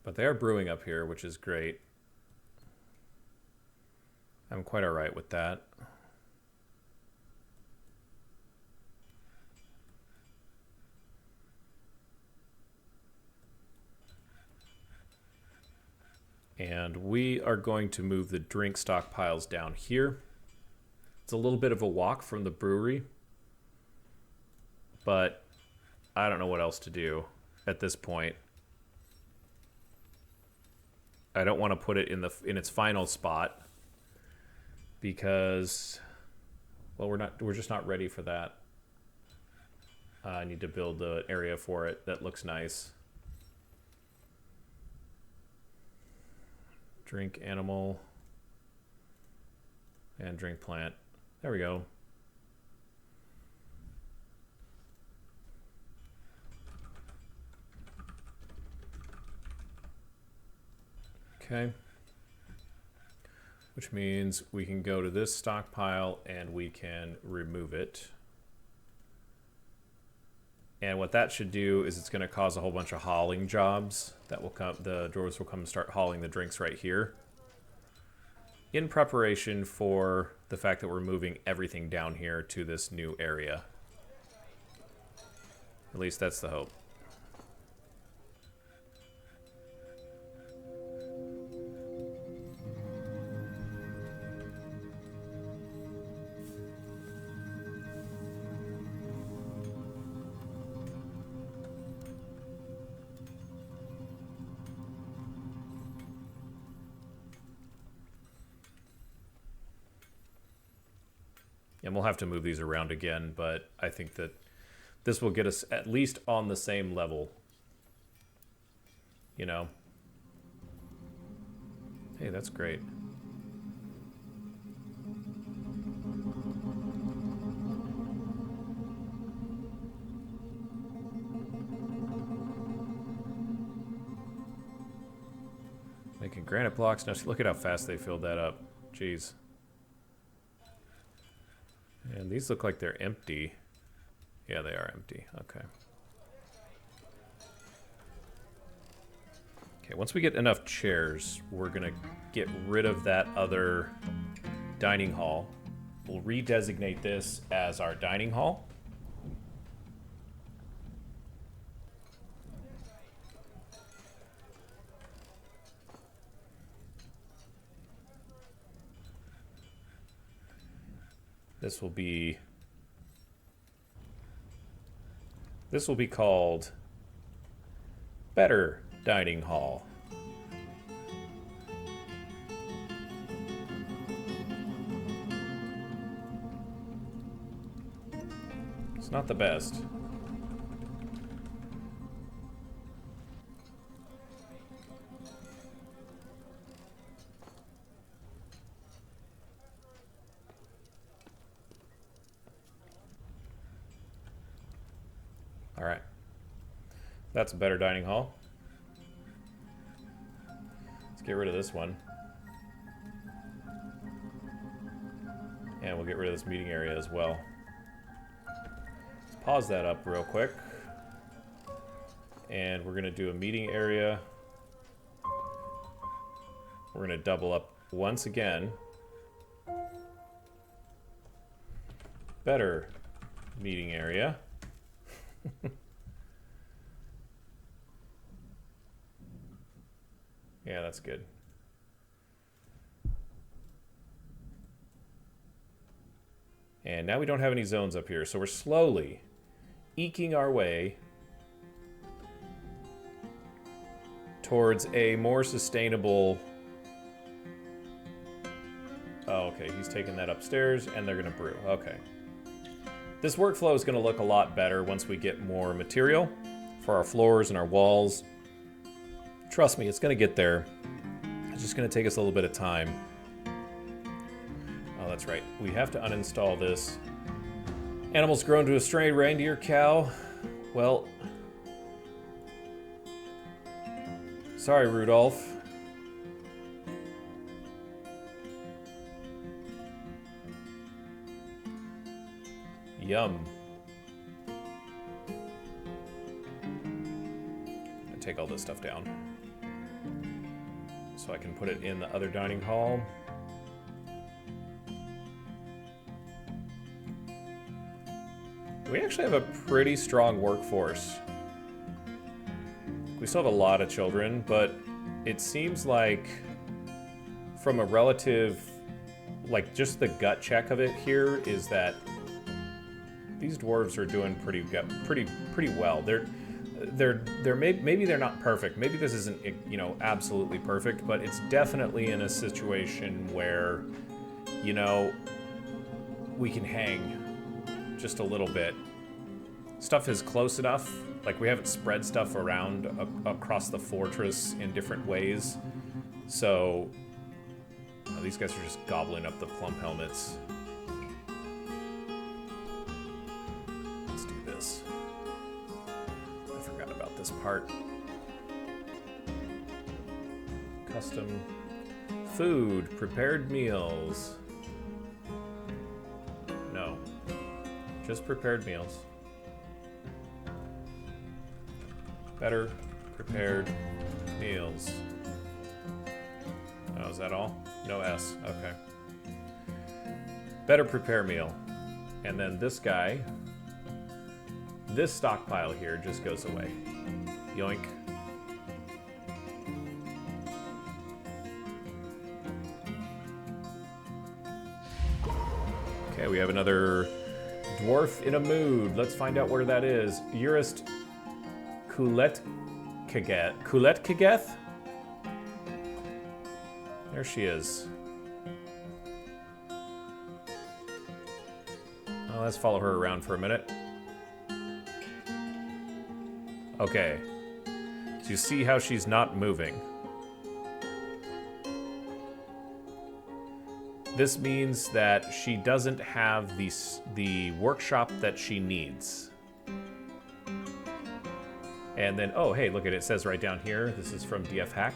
[SPEAKER 1] But they are brewing up here, which is great. I'm quite all right with that. And we are going to move the drink stockpiles down here. It's a little bit of a walk from the brewery, but I don't know what else to do at this point. I don't want to put it in its final spot because, well, we're just not ready for that. I need to build an area for it that looks nice. Drink animal and drink plant. There we go. Okay. Which means we can go to this stockpile and we can remove it. And what that should do is it's going to cause a whole bunch of hauling jobs that will come. The dwarves will come and start hauling the drinks right here in preparation for the fact that we're moving everything down here to this new area. At least that's the hope. And we'll have to move these around again, but I think that this will get us at least on the same level. You know? Hey, that's great. Making granite blocks. Now look at how fast they filled that up. Jeez. And these look like they're empty. Yeah, they are empty. Okay. Okay, once we get enough chairs, we're going to get rid of that other dining hall. We'll redesignate this as our dining hall. This will be called Better Dining Hall. It's not the best. All right, that's a better dining hall. Let's get rid of this one. And we'll get rid of this meeting area as well. Let's pause that up real quick. And we're gonna do a meeting area. We're gonna double up once again. Better meeting area. Yeah, that's good. And now we don't have any zones up here, so we're slowly eking our way towards a more sustainable... Oh, okay, he's taking that upstairs, and they're gonna brew. Okay. This workflow is going to look a lot better once we get more material for our floors and our walls. Trust me, it's going to get there. It's just going to take us a little bit of time. Oh, that's right. We have to uninstall this. Animals grown to a stray reindeer cow. Well, Sorry, Rudolph. Yum. And take all this stuff down so I can put it in the other dining hall. We actually have a pretty strong workforce. We still have a lot of children, but it seems like from a relative, like just the gut check of it here is that these dwarves are doing pretty well. Maybe they're not perfect. Maybe this isn't, you know, absolutely perfect, but it's definitely in a situation where, you know, we can hang just a little bit. Stuff is close enough. Like, we haven't spread stuff around across the fortress in different ways. So, oh, these guys are just gobbling up the plump helmets. Let's do this. I forgot about this part. Custom food, prepared meals. No, just prepared meals. Better prepared meals. Oh, is that all? No S. Okay. Better prepare meal. And then this guy, this stockpile here just goes away. Yoink. Okay, we have another dwarf in a mood. Let's find out where that is. Urist Kuletkageth? There she is. Oh, let's follow her around for a minute. Okay. So you see how she's not moving. This means that she doesn't have the workshop that she needs. And then, oh, hey, look at it. It says right down here. This is from DF Hack.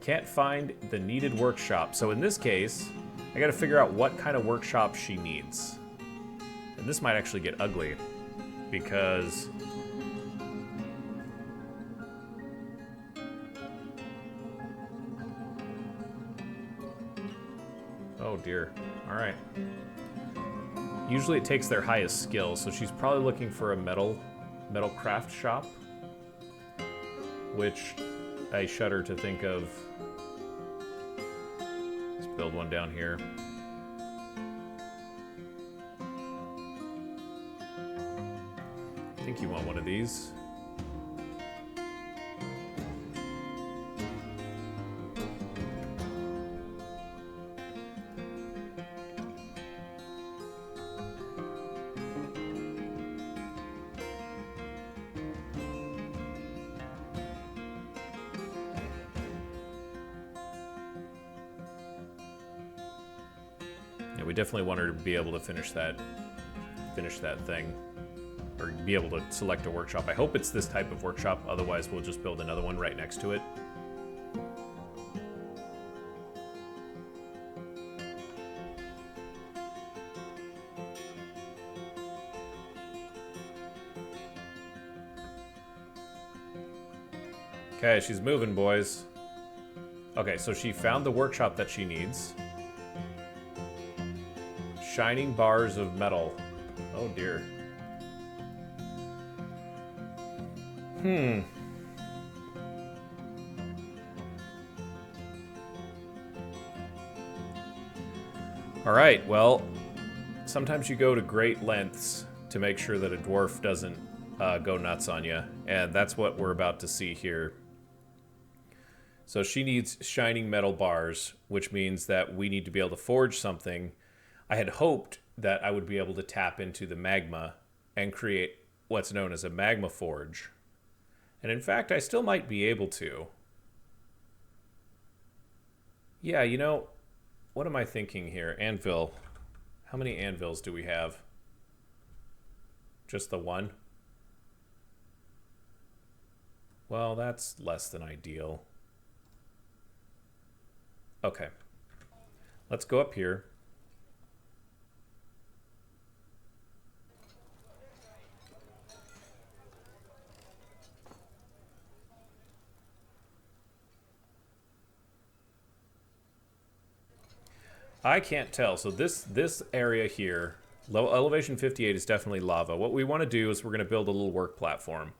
[SPEAKER 1] Can't find the needed workshop. So in this case, I got to figure out what kind of workshop she needs. And this might actually get ugly because oh dear. All right. Usually it takes their highest skill, so she's probably looking for a metal craft shop, which I shudder to think of. Let's build one down here. I think you want one of these. We definitely want her to be able to finish that thing, or be able to select a workshop. I hope it's this type of workshop, otherwise we'll just build another one right next to it. Okay, she's moving, boys. Okay, so she found the workshop that she needs. Shining bars of metal. Oh dear. All right, well, sometimes you go to great lengths to make sure that a dwarf doesn't go nuts on you, and that's what we're about to see here. So she needs shining metal bars, which means that we need to be able to forge something. I had hoped that I would be able to tap into the magma and create what's known as a magma forge. And in fact, I still might be able to. Yeah, you know, what am I thinking here? Anvil. How many anvils do we have? Just the one? Well, that's less than ideal. Okay. Let's go up here. I can't tell. So this area here, low elevation 58 is definitely lava. What we want to do is we're going to build a little work platform.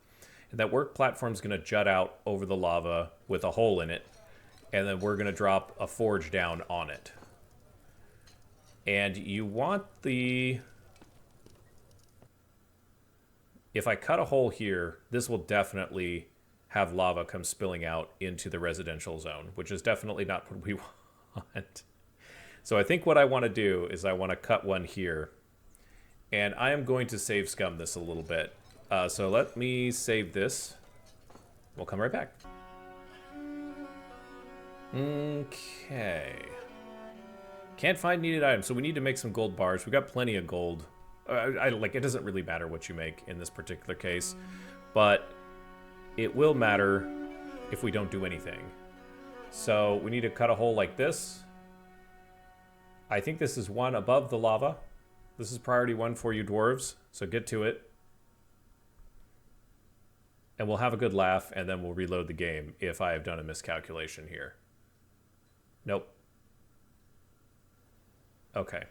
[SPEAKER 1] And that work platform is going to jut out over the lava with a hole in it. And then we're going to drop a forge down on it. And you want the... If I cut a hole here, this will definitely have lava come spilling out into the residential zone, which is definitely not what we want. So I think what I want to do is I want to cut one here. And I am going to save scum this a little bit. So let me save this. We'll come right back. Okay. Can't find needed items, so we need to make some gold bars. We've got plenty of gold. Like, it doesn't really matter what you make in this particular case, but it will matter if we don't do anything. So we need to cut a hole like this. I think this is one above the lava. This is priority 1 for you dwarves, so get to it. And we'll have a good laugh, and then we'll reload the game if I have done a miscalculation here. Nope. Okay.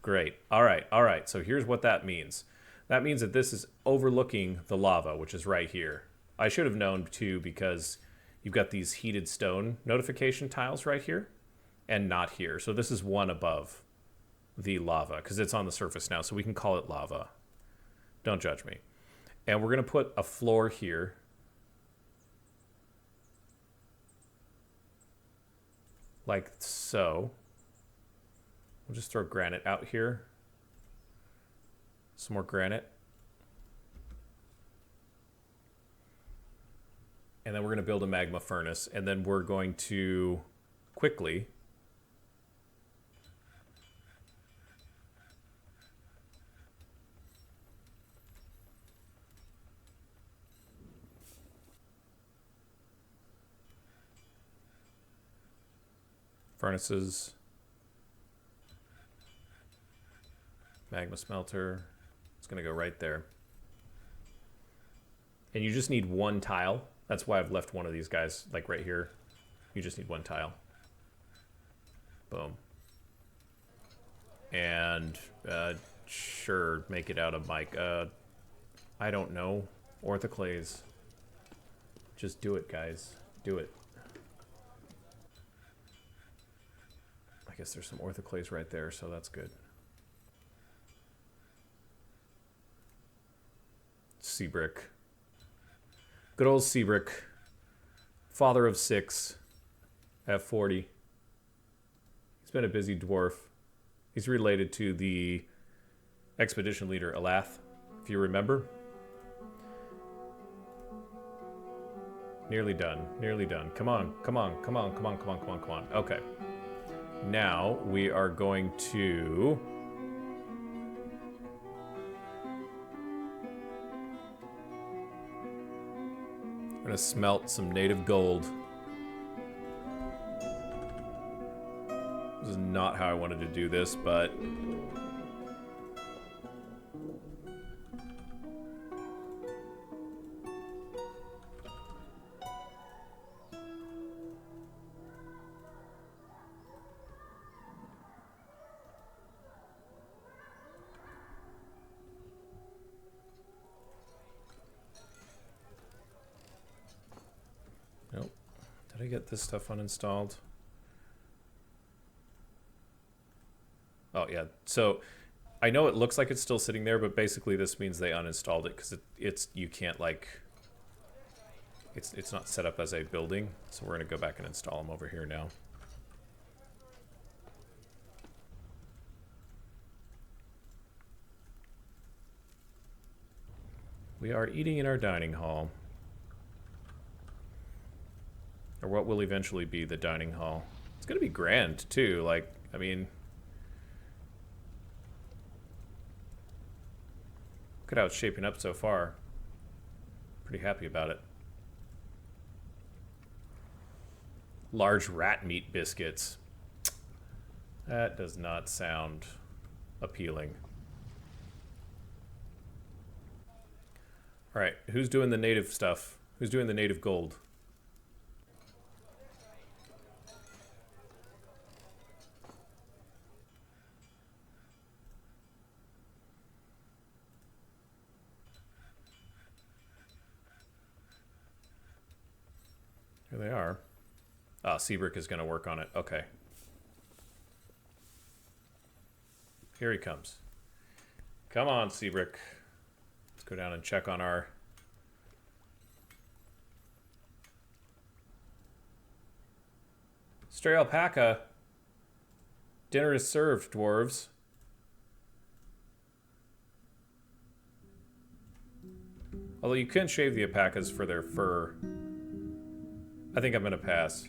[SPEAKER 1] Great. All right. So here's what that means. That means that this is overlooking the lava, which is right here. I should have known, too, because you've got these heated stone notification tiles right here and not here. So this is one above the lava because it's on the surface now, so we can call it lava. Don't judge me. And we're going to put a floor here. Like so. We'll just throw granite out here. Some more granite. And then we're going to build a magma furnace. And then we're going to quickly furnaces, magma smelter. It's going to go right there. And you just need one tile. That's why I've left one of these guys like right here. You just need one tile. Boom. And sure, make it out of mic. I don't know. Orthoclase. Just do it, guys. Do it. I guess there's some orthoclase right there, so that's good. Seabrick. Good old Seabrick. Father of 6. At 40. He's been a busy dwarf. He's related to the expedition leader, Elath, if you remember. Nearly done. Nearly done. Come on. Come on. Come on. Come on. Come on. Come on. Come on. Okay. Now we are going to... I'm going to smelt some native gold. This is not how I wanted to do this, but... Nope. Did I get this stuff uninstalled? Oh, yeah. So I know it looks like it's still sitting there, but basically this means they uninstalled it because it's you can't, like... It's not set up as a building, so we're going to go back and install them over here now. We are eating in our dining hall. Or what will eventually be the dining hall. It's going to be grand, too. Like, I mean... Look at how it's shaping up so far. Pretty happy about it. Large rat meat biscuits. That does not sound appealing. All right, who's doing the native stuff? Who's doing the native gold? Here they are. Ah, Seabrick is going to work on it. Okay. Here he comes. Come on, Seabrick. Let's go down and check on our... Stray alpaca. Dinner is served, dwarves. Although you can shave the alpacas for their fur. I think I'm going to pass.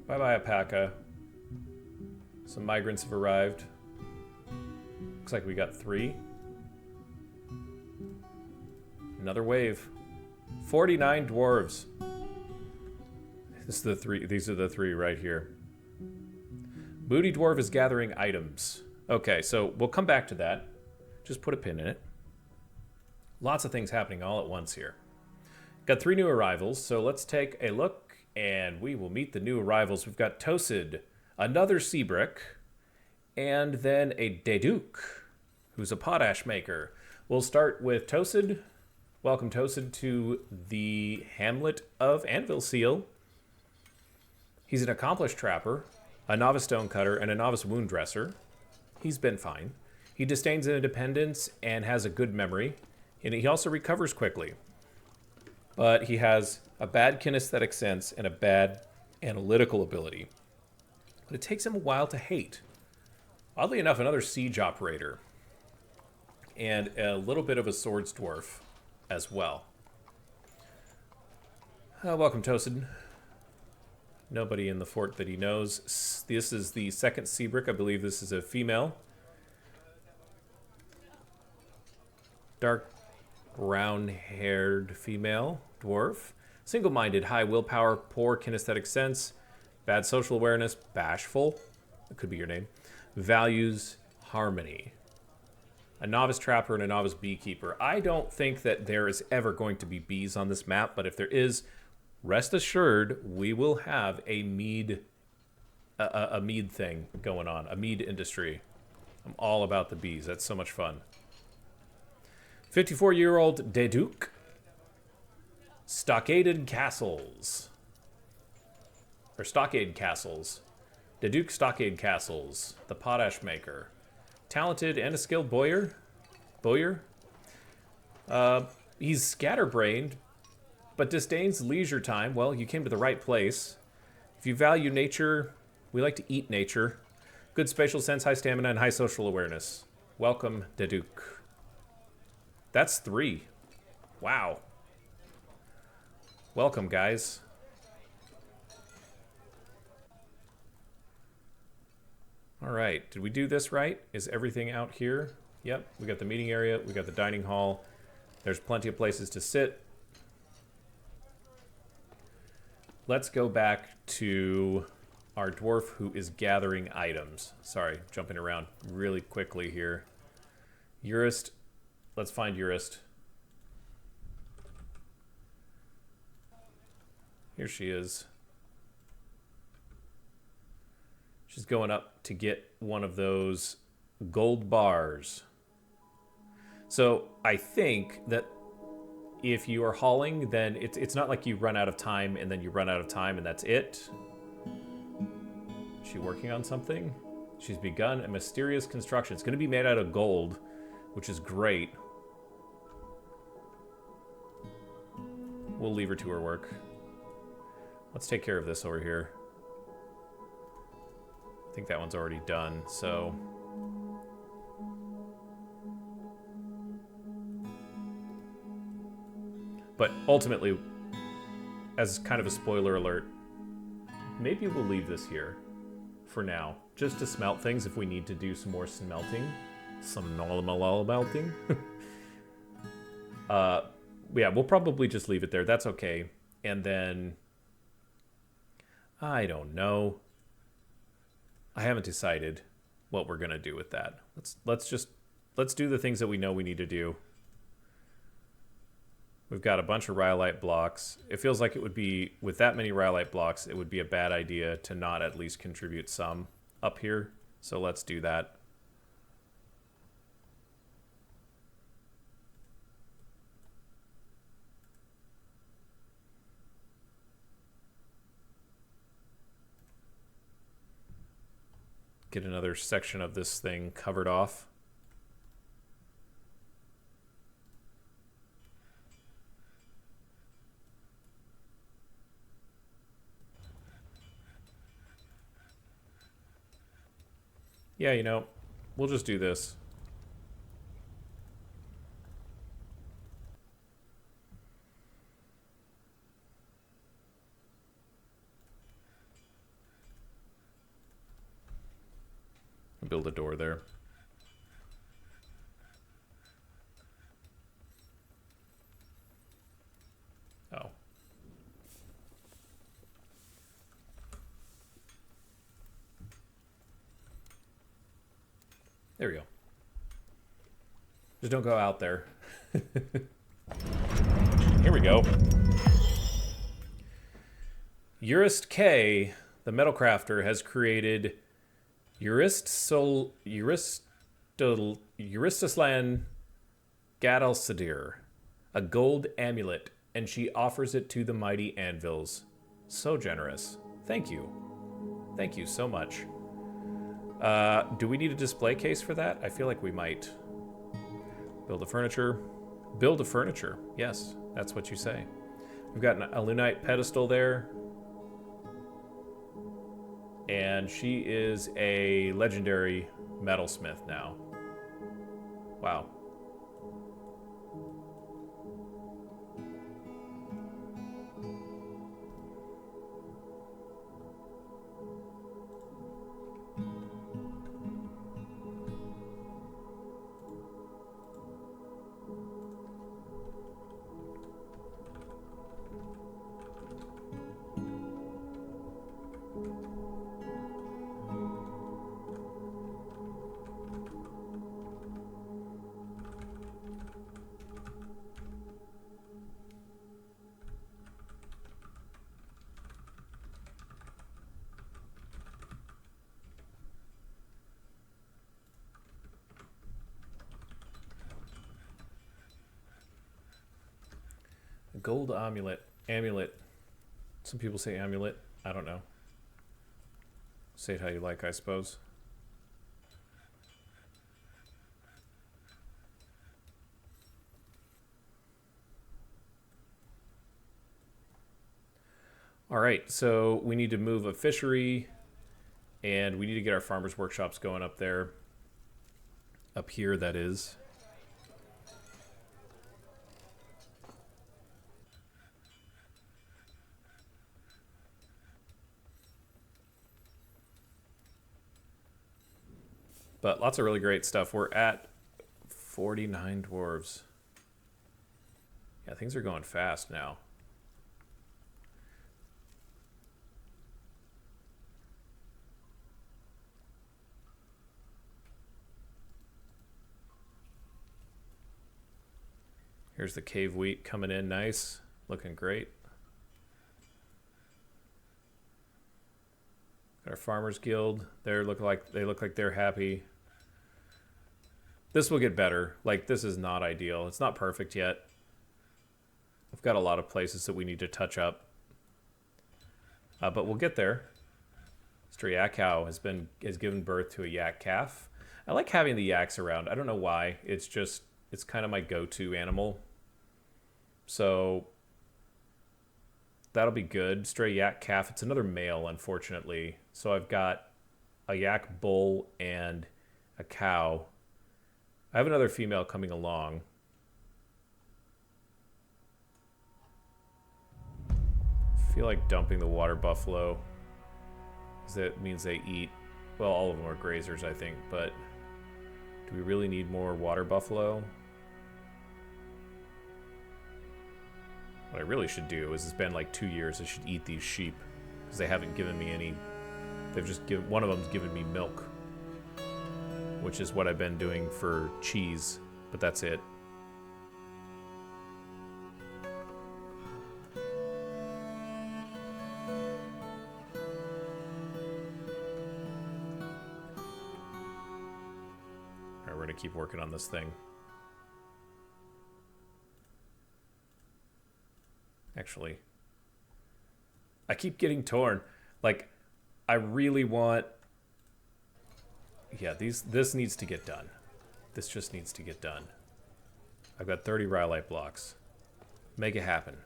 [SPEAKER 1] Bye-bye, alpaca. Some migrants have arrived. Looks like we got 3. Another wave. 49 dwarves. These are the 3 right here. Booty Dwarf is gathering items. Okay, so we'll come back to that. Just put a pin in it. Lots of things happening all at once here. Got 3 new arrivals, so let's take a look, and we will meet the new arrivals. We've got Tosid, another Seabrick, and then a Deduk, who's a potash maker. We'll start with Tosid. Welcome, Tosid, to the hamlet of Anvilseal. He's an accomplished trapper, a novice stonecutter, and a novice wound dresser. He's been fine. He disdains independence and has a good memory, and he also recovers quickly. But he has a bad kinesthetic sense and a bad analytical ability. But it takes him a while to hate. Oddly enough, another siege operator, and a little bit of a swords dwarf as well. Welcome, Tosid. Nobody in the fort that he knows. This is the second Seabrick. I believe this is a female. Dark brown-haired female dwarf. Single-minded, high willpower, poor kinesthetic sense, bad social awareness, bashful. That could be your name. Values harmony. A novice trapper and a novice beekeeper. I don't think that there is ever going to be bees on this map, but if there is, rest assured, we will have a mead thing going on, a mead industry. I'm all about the bees. That's so much fun. 54-year-old Deduk. Stockaded castles. Or stockade castles. Deduk stockade castles. The potash maker. Talented and a skilled bowyer. He's scatterbrained, but disdains leisure time. Well, you came to the right place. If you value nature, we like to eat nature. Good spatial sense, high stamina, and high social awareness. Welcome, Deduk. That's 3. Wow. Welcome, guys. All right, did we do this right? Is everything out here? Yep, we got the meeting area, we got the dining hall. There's plenty of places to sit. Let's go back to our dwarf who is gathering items. Sorry, jumping around really quickly here. Urist, let's find Urist. Here she is. She's going up to get one of those gold bars. So I think that if you are hauling, then it's not like you run out of time and then you run out of time and that's it. Is she working on something? She's begun a mysterious construction. It's going to be made out of gold, which is great. We'll leave her to her work. Let's take care of this over here. I think that one's already done, so... But ultimately, as kind of a spoiler alert, maybe we'll leave this here for now, just to smelt things if we need to do some more smelting. Some melting. Yeah, we'll probably just leave it there. That's okay. And then I don't know. I haven't decided what we're gonna do with that. Let's do the things that we know we need to do. We've got a bunch of rhyolite blocks. It feels like it would be, with that many rhyolite blocks, it would be a bad idea to not at least contribute some up here. So let's do that. Get another section of this thing covered off. Yeah, you know, we'll just do this. Build a door there. Oh. There we go. Just don't go out there. Here we go. Urist K, the metal crafter, has created Uristislan Gadalsadir, a gold amulet, and she offers it to the mighty Anvils. So generous. Thank you. Thank you so much. Do we need a display case for that? I feel like we might. Build a furniture. Build a furniture. Yes, that's what you say. We've got a lunite pedestal there. And she is a legendary metalsmith now. Wow. Gold amulet. Amulet. Some people say amulet. I don't know. Say it how you like, I suppose. All right, so we need to move a fishery, and we need to get our farmers' workshops going up there. Up here, that is. But lots of really great stuff. We're at 49 dwarves. Yeah, things are going fast now. Here's the cave wheat coming in nice. Looking great. Got our farmers guild. They look like they're happy. This will get better. Like, this is not ideal. It's not perfect yet. We've got a lot of places that we need to touch up. But we'll get there. Mr. Yak Cow has given birth to a yak calf. I like having the yaks around. I don't know why. It's kind of my go-to animal. So that'll be good. Stray yak calf. It's another male, unfortunately. So I've got a yak bull and a cow. I have another female coming along. I feel like dumping the water buffalo. 'Cause that means they eat, well, all of them are grazers, I think, but do we really need more water buffalo? What I really should do is, it's been like 2 years, I should eat these sheep, because they haven't given me any. They've just given, one of them's given me milk, which is what I've been doing for cheese, but that's it. Alright, we're gonna keep working on this thing. Actually, I keep getting torn. Like, I really want... Yeah, this needs to get done. This just needs to get done. I've got 30 rhyolite blocks. Make it happen.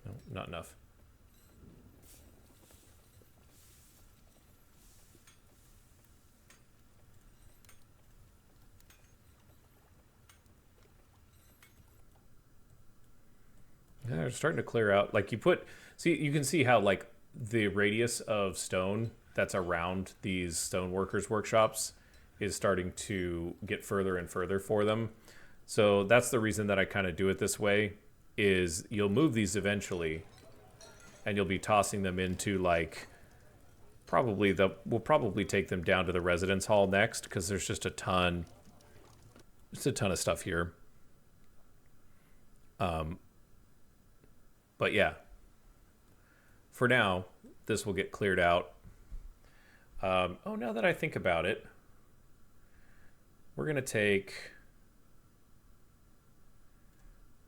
[SPEAKER 1] No, not enough. Yeah, they're starting to clear out. Like, you put... See, you can see how, like, the radius of stone that's around these stoneworkers' workshops is starting to get further and further for them. So that's the reason that I kind of do it this way, is you'll move these eventually, and you'll be tossing them into, like... We'll probably take them down to the residence hall next, because there's just a ton... Just a ton of stuff here. But yeah, for now, this will get cleared out. Oh, now that I think about it, we're going to take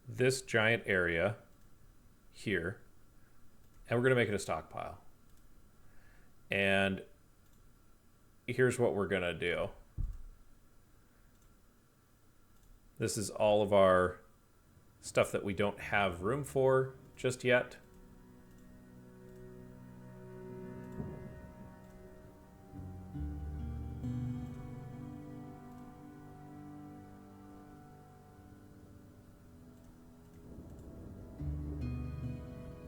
[SPEAKER 1] this giant area here, and we're going to make it a stockpile. And here's what we're going to do. This is all of our stuff that we don't have room for just yet.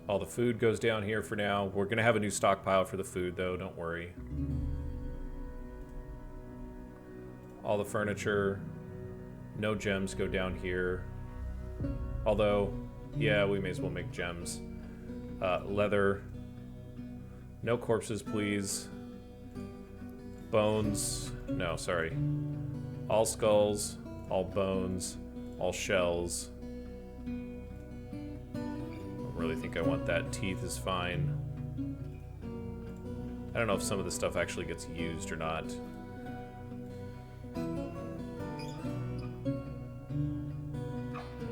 [SPEAKER 1] All the food goes down here for now. We're going to have a new stockpile for the food, though, don't worry. All the furniture, no gems go down here. Although, yeah, we may as well make gems. Leather. No corpses, please. Bones. No, sorry. All skulls, all bones, all shells. Don't really think I want that. Teeth is fine. I don't know if some of this stuff actually gets used or not.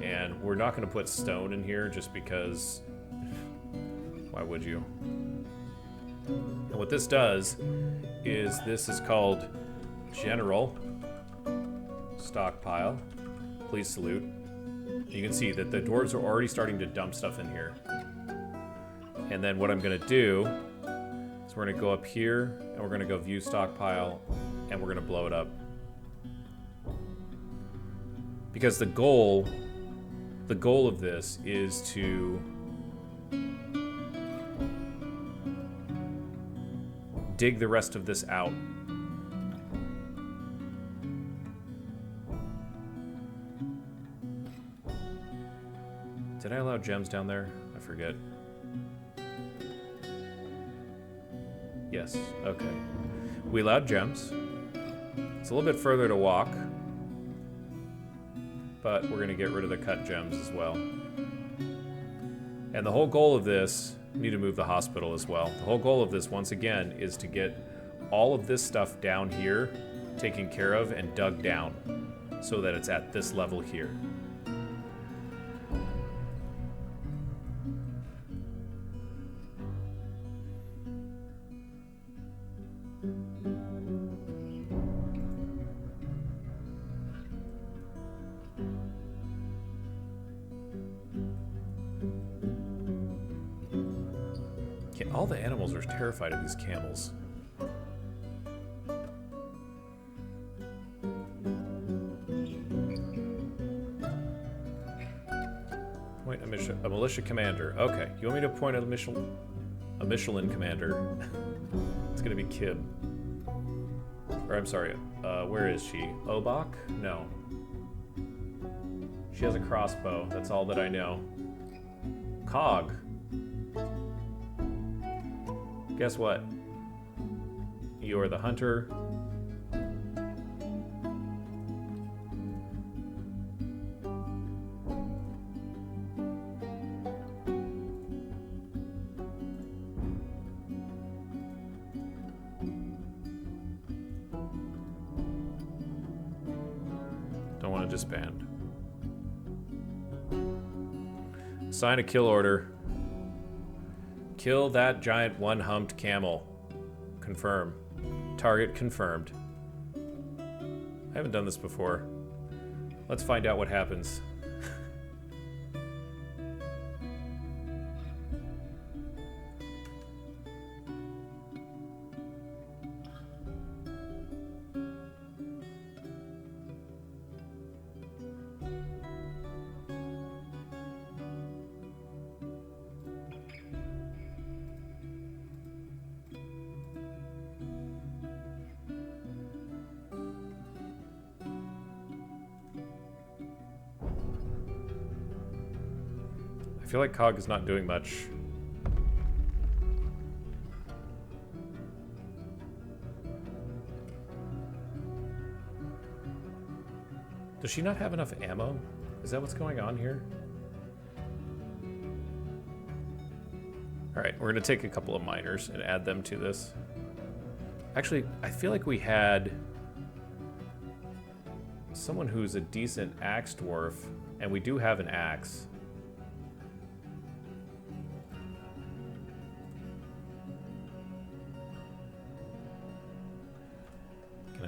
[SPEAKER 1] And we're not going to put stone in here just because... Why would you? And what this does is this is called General Stockpile. Please salute. You can see that the dwarves are already starting to dump stuff in here. And then what I'm going to do is we're going to go up here and we're going to go View Stockpile and we're going to blow it up. Because the goal of this is to dig the rest of this out. Did I allow gems down there? I forget. Yes, okay. We allowed gems. It's a little bit further to walk, but we're going to get rid of the cut gems as well. And the whole goal of this, we need to move the hospital as well. The whole goal of this, once again, is to get all of this stuff down here taken care of and dug down so that it's at this level here. all the animals are terrified of these camels. Point a militia commander. Okay, you want me to appoint a Michelin commander? It's gonna be Kib. Or I'm sorry, where is she? Obak? No. She has a crossbow, that's all that I know. Cog. Guess what? You are the hunter. Don't want to disband. Sign a kill order. Kill that giant one-humped camel. Confirm. Target confirmed. I haven't done this before. Let's find out what happens. I feel like Cog is not doing much. Does she not have enough ammo? Is that what's going on here? Alright, we're gonna take a couple of miners and add them to this. Actually, I feel like we had someone who's a decent axe dwarf, and we do have an axe.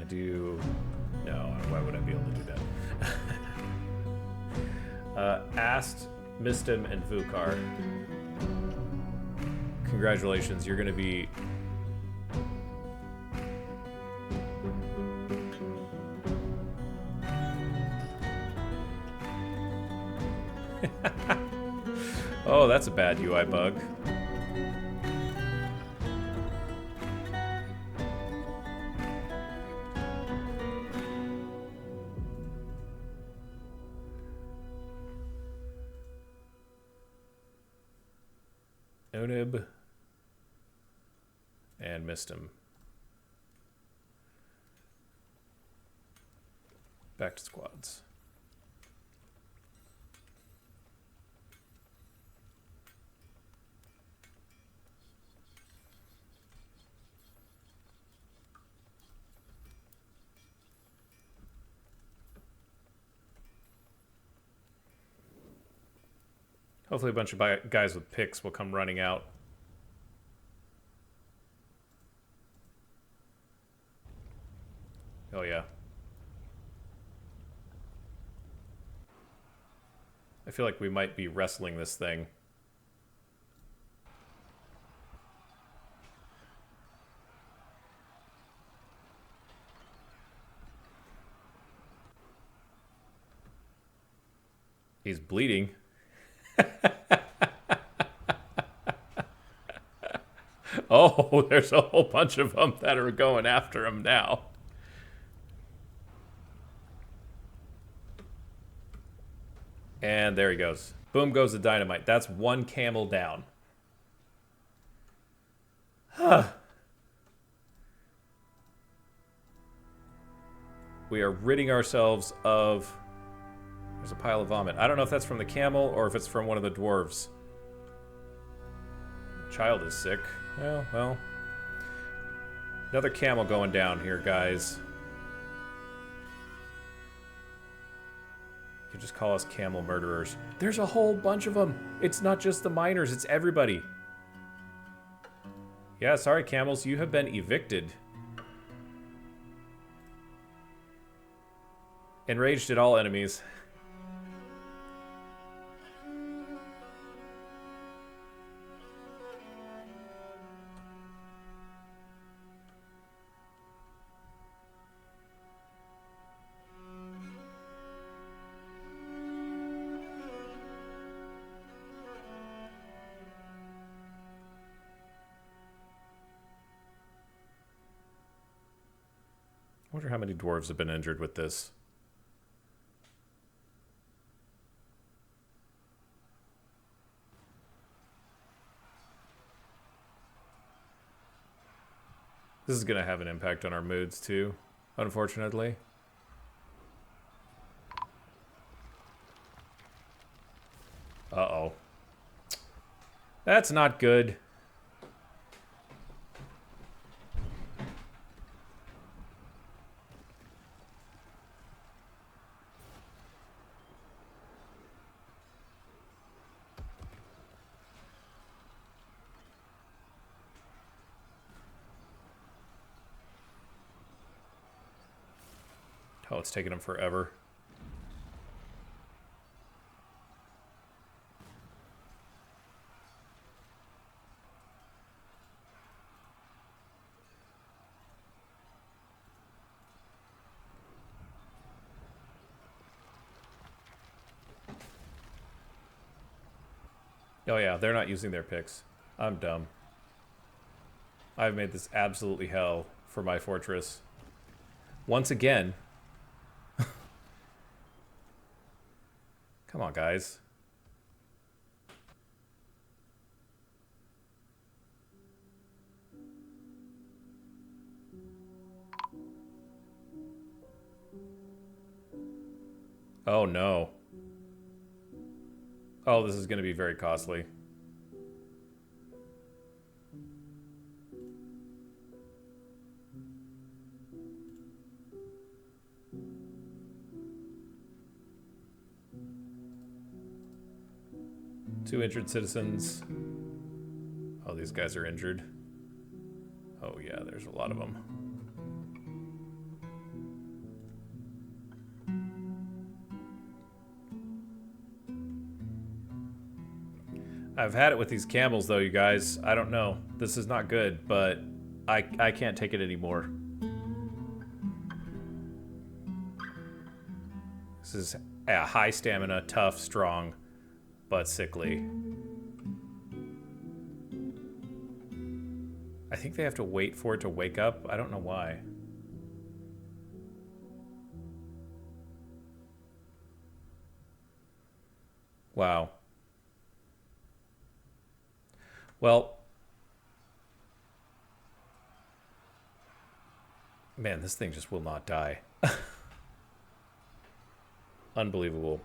[SPEAKER 1] Do no, why would I be able to do that? Ast, Mistim, and Vukar. Congratulations, you're gonna be oh, that's a bad UI bug. Onib and Mistim. Back to squads. Hopefully a bunch of guys with picks will come running out. Oh yeah. I feel like we might be wrestling this thing. He's bleeding. Oh, there's a whole bunch of them that are going after him now. And there he goes. Boom goes the dynamite. That's one camel down. Huh. We are ridding ourselves of... There's a pile of vomit. I don't know if that's from the camel or if it's from one of the dwarves. Child is sick. Well. Another camel going down here, guys. You just call us camel murderers. There's a whole bunch of them. It's not just the miners, it's everybody. Yeah, sorry, camels. You have been evicted. Enraged at all enemies. wonder how many dwarves have been injured with this. This is going to have an impact on our moods too, unfortunately. Uh-oh. That's not good. Oh, it's taking them forever. Oh yeah, they're not using their picks. I'm dumb. I've made this absolutely hell for my fortress. Once again. Come on, guys. Oh, no. Oh, this is going to be very costly. Two injured citizens. Oh, these guys are injured. Oh, yeah, there's a lot of them. I've had it with these camels, though, you guys. I don't know. This is not good, but I can't take it anymore. This is high stamina, tough, strong, but sickly. I think they have to wait for it to wake up. I don't know why. Wow. Well, man, this thing just will not die. Unbelievable.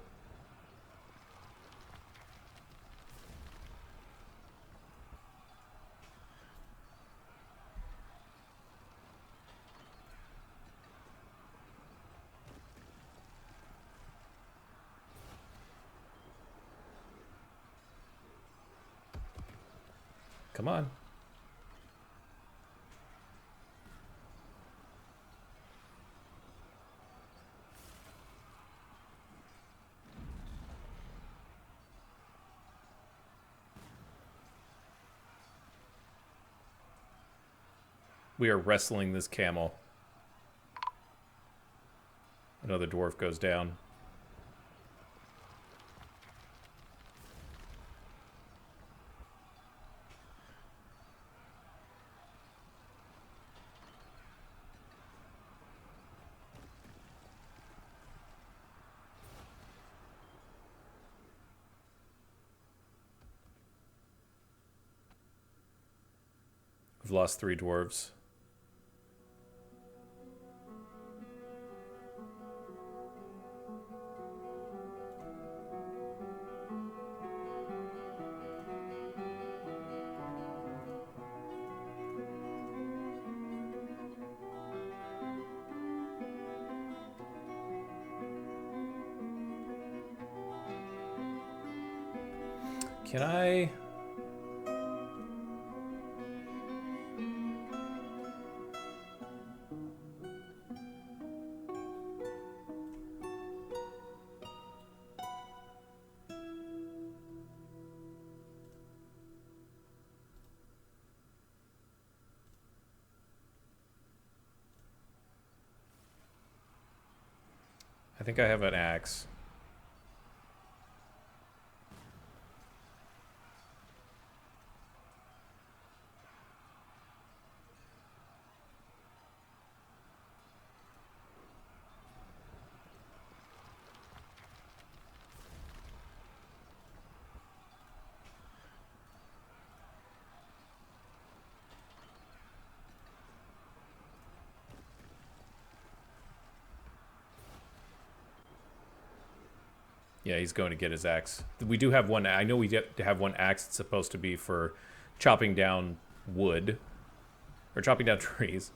[SPEAKER 1] Come on. We are wrestling this camel. Another dwarf goes down. We've lost 3 dwarves. Can I... I think I have an axe. Yeah, he's going to get his axe. We do have one. I know we get to have one axe. It's supposed to be for chopping down wood or chopping down trees.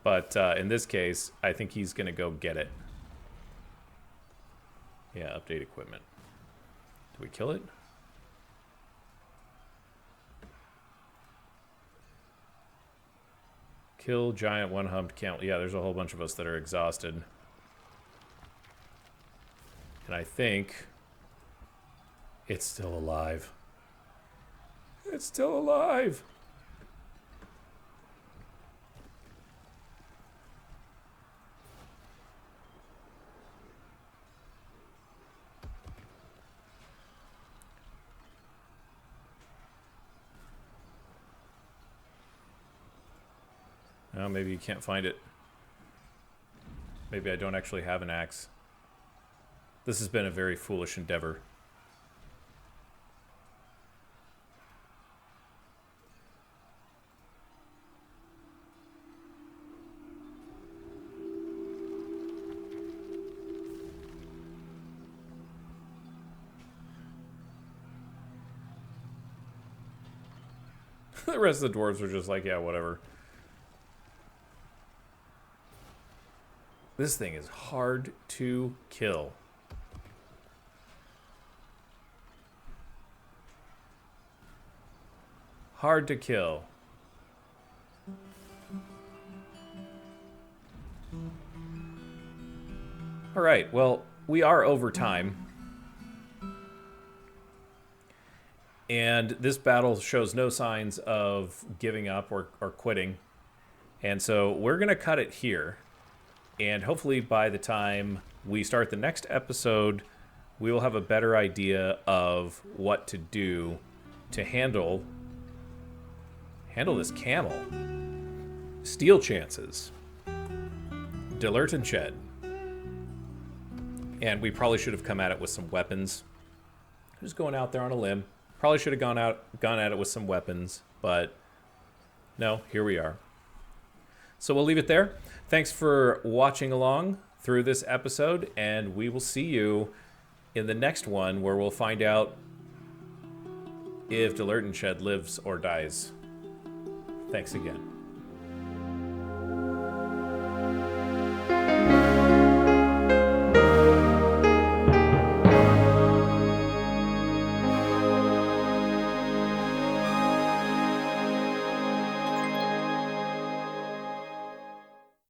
[SPEAKER 1] But in this case, I think he's going to go get it. Yeah, update equipment. Do we kill it? Kill giant one-humped camel. Yeah, there's a whole bunch of us that are exhausted. And I think it's still alive. It's still alive. Oh, maybe you can't find it. Maybe I don't actually have an axe. This has been a very foolish endeavor. The rest of the dwarves are just like, yeah, whatever. This thing is hard to kill. Hard to kill. All right, well, we are over time. And this battle shows no signs of giving up or quitting. And so we're going to cut it here. And hopefully by the time we start the next episode, we will have a better idea of what to do to handle this camel. Steal chances. Delert and Shed. And we probably should have come at it with some weapons. Just going out there on a limb. Probably should have gone at it with some weapons, but no, here we are. So we'll leave it there. Thanks for watching along through this episode, and we will see you in the next one where we'll find out if Delert and Shed lives or dies. Thanks again.